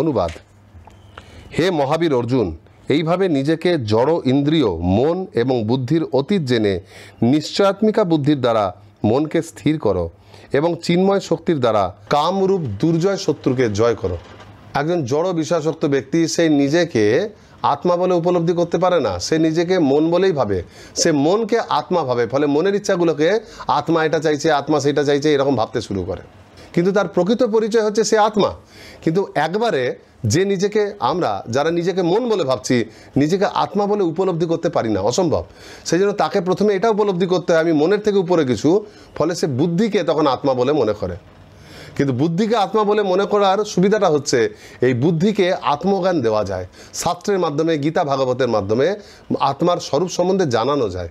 অনুবাদ: হে মহাবীর অর্জুন, এইভাবে নিজেকে জড় ইন্দ্রিয়, মন এবং বুদ্ধির অতীত জেনে নিশ্চয়াত্মিকা বুদ্ধির দ্বারা মনকে স্থির করো এবং চিন্ময় শক্তির দ্বারা কামরূপ দুর্জয় শত্রুকে জয় করো। একজন জড় বিষয়াসক্ত ব্যক্তি সে নিজেকে আত্মা বলে উপলব্ধি করতে পারে না, সে নিজেকে মন বলেই ভাবে, সে মনকে আত্মা ভাবে, ফলে মনের ইচ্ছাগুলোকে আত্মা এটা চাইছে, আত্মা সেটা চাইছে, এরকম ভাবতে শুরু করে। কিন্তু তার প্রকৃত পরিচয় হচ্ছে সে আত্মা। কিন্তু একবারে যে নিজেকে আমরা যারা নিজেকে মন বলে ভাবছি, নিজেকে আত্মা বলে উপলব্ধি করতে পারি না, অসম্ভব। সেই জন্য তাকে প্রথমে এটা উপলব্ধি করতে হয় আমি মনের থেকে উপরে কিছু, ফলে সে বুদ্ধিকে তখন আত্মা বলে মনে করে। কিন্তু বুদ্ধিকে আত্মা বলে মনে করার সুবিধাটা হচ্ছে এই বুদ্ধিকে আত্মজ্ঞান দেওয়া যায়, শাস্ত্রের মাধ্যমে, গীতা ভাগবতের মাধ্যমে আত্মার স্বরূপ সম্বন্ধে জানানো যায়।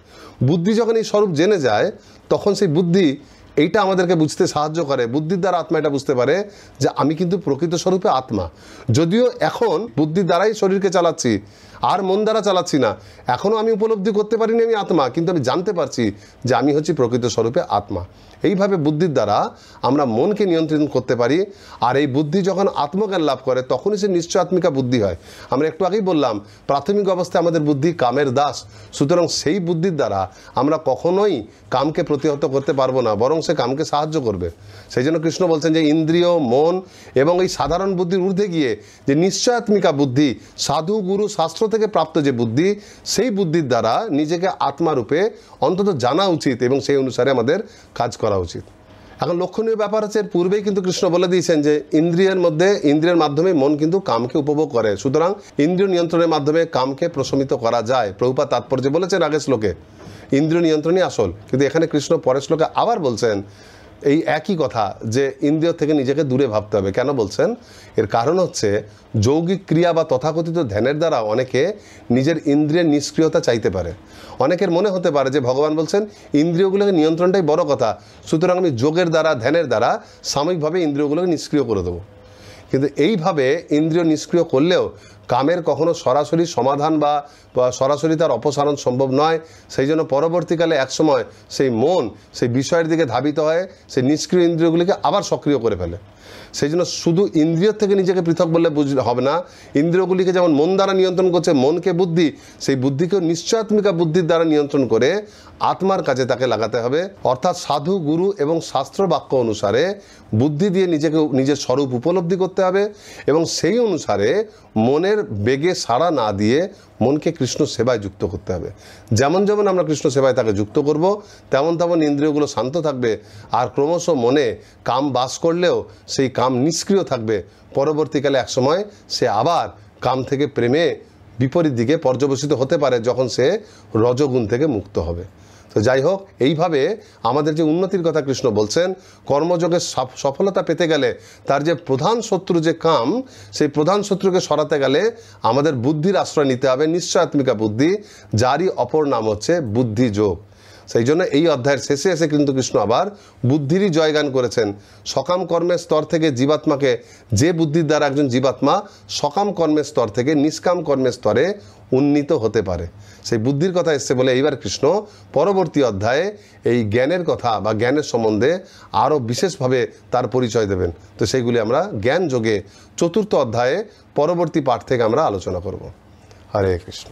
বুদ্ধি যখন এই স্বরূপ জেনে যায় তখন সেই বুদ্ধি এইটা আমাদেরকে বুঝতে সাহায্য করে। বুদ্ধির দ্বারা আত্মা এটা বুঝতে পারে যে আমি কিন্তু প্রকৃত স্বরূপে আত্মা, যদিও এখন বুদ্ধির দ্বারাই শরীরকে চালাচ্ছি আর মন দ্বারা চালাচ্ছি না। এখনও আমি উপলব্ধি করতে পারিনি আমি আত্মা, কিন্তু আমি জানতে পারছি যে আমি হচ্ছি প্রকৃত স্বরূপে আত্মা। এইভাবে বুদ্ধির দ্বারা আমরা মনকে নিয়ন্ত্রণ করতে পারি। আর এই বুদ্ধি যখন আত্মজ্ঞান লাভ করে তখনই সে নিশ্চয়াত্মিকা বুদ্ধি হয়। আমরা একটু আগেই বললাম প্রাথমিক অবস্থায় আমাদের বুদ্ধি কামের দাস, সুতরাং সেই বুদ্ধির দ্বারা আমরা কখনোই কামকে প্রতিহত করতে পারবো না, বরং সে কামকে সাহায্য করবে। সেই জন্য কৃষ্ণ বলছেন যে ইন্দ্রিয়, মন এবং এই সাধারণ বুদ্ধির ঊর্ধ্বে গিয়ে যে নিশ্চয়াত্মিকা বুদ্ধি, সাধু গুরু শাস্ত্র থেকে প্রাপ্ত যে বুদ্ধি, সেই বুদ্ধির দ্বারা নিজেকে আত্মারূপে অন্তত জানা উচিত এবং সেই অনুসারে আমাদের কাজ করা উচিত। এখন লক্ষণীয় ব্যাপার হচ্ছে, এর পূর্বেই কিন্তু কৃষ্ণ বলে দিয়েছেন যে ইন্দ্রিয়ের মাধ্যমে মন কিন্তু কামকে উপভোগ করে, সুতরাং ইন্দ্রিয় নিয়ন্ত্রণের মাধ্যমে কামকে প্রশমিত করা যায়। প্রভুপাদ তাৎপর্য বলেছেন আগের শ্লোকে ইন্দ্রিয় নিয়ন্ত্রণই আসল, কিন্তু এখানে কৃষ্ণ পরের শ্লোকে আবার বলছেন এই একই কথা যে ইন্দ্রিয় থেকে নিজেকে দূরে ভাবতে হবে। কেন বলছেন? এর কারণ হচ্ছে যৌগিক ক্রিয়া বা তথাকথিত ধ্যানের দ্বারা অনেকে নিজের ইন্দ্রিয়ের নিষ্ক্রিয়তা চাইতে পারে। অনেকের মনে হতে পারে যে ভগবান বলছেন ইন্দ্রিয়গুলোকে নিয়ন্ত্রণটাই বড় কথা, সুতরাং আমি যোগের দ্বারা, ধ্যানের দ্বারা সাময়িকভাবে ইন্দ্রিয়গুলোকে নিষ্ক্রিয় করে দেবো। কিন্তু এইভাবে ইন্দ্রিয় নিষ্ক্রিয় করলেও কামের কখনো সরাসরি সমাধান বা সরাসরি তার অপসারণ সম্ভব নয়। সেই জন্য পরবর্তীকালে একসময় সেই মন সেই বিষয়ের দিকে ধাবিত হয়, সেই নিষ্ক্রিয় ইন্দ্রিয়গুলিকে আবার সক্রিয় করে ফেলে। সেই জন্য শুধু ইন্দ্রিয় থেকে নিজেকে পৃথক বললে বুঝলে হবে না। ইন্দ্রিয়গুলিকে যেমন মন দ্বারা নিয়ন্ত্রণ করছে মনকে বুদ্ধি, সেই বুদ্ধিকেও নিশ্চয়াত্মিকা বুদ্ধির দ্বারা নিয়ন্ত্রণ করে আত্মার কাজে তাকে লাগাতে হবে। অর্থাৎ সাধু গুরু এবং শাস্ত্র বাক্য অনুসারে বুদ্ধি দিয়ে নিজের স্বরূপ উপলব্ধি করতে হবে এবং সেই অনুসারে মনের বেগে সাড়া না দিয়ে মনকে কৃষ্ণ সেবায় যুক্ত করতে হবে। যেমন যেমন আমরা কৃষ্ণ সেবায় তাকে যুক্ত করব তেমন তেমন ইন্দ্রিয়গুলো শান্ত থাকবে আর ক্রমশ মনে কাম বাস করলেও সেই কাম নিষ্ক্রিয় থাকবে। পরবর্তীকালে একসময় সে আবার কাম থেকে প্রেমে বিপরীত দিকে পর্যবসিত হতে পারে যখন সে রজগুণ থেকে মুক্ত হবে। তো যাই হোক, এইভাবে আমাদের যে উন্নতির কথা কৃষ্ণ বলছেন, কর্মযোগের সফলতা পেতে গেলে তার যে প্রধান শত্রু যে কাম, সেই প্রধান শত্রুকে সরাতে গেলে আমাদের বুদ্ধির আশ্রয় নিতে হবে, নিশ্চয়াত্মিকা বুদ্ধি, যারই অপর নাম হচ্ছে বুদ্ধি যোগ। সেই জন্য এই অধ্যায়ের শেষে এসে কিন্তু কৃষ্ণ আবার বুদ্ধিরই জয়গান করেছেন। সকাম কর্মের স্তর থেকে জীবাত্মাকে, যে বুদ্ধির দ্বারা একজন জীবাত্মা সকাম কর্মের স্তর থেকে নিষ্কাম কর্মের স্তরে উন্নীত হতে পারে, সেই বুদ্ধির কথা এসছে বলে এইবার কৃষ্ণ পরবর্তী অধ্যায়ে এই জ্ঞানের কথা বা জ্ঞানের সম্বন্ধে আরও বিশেষভাবে তার পরিচয় দেবেন। তো সেইগুলি আমরা জ্ঞান যোগে চতুর্থ অধ্যায়ে পরবর্তী পাঠ থেকে আমরা আলোচনা করব। হরে কৃষ্ণ।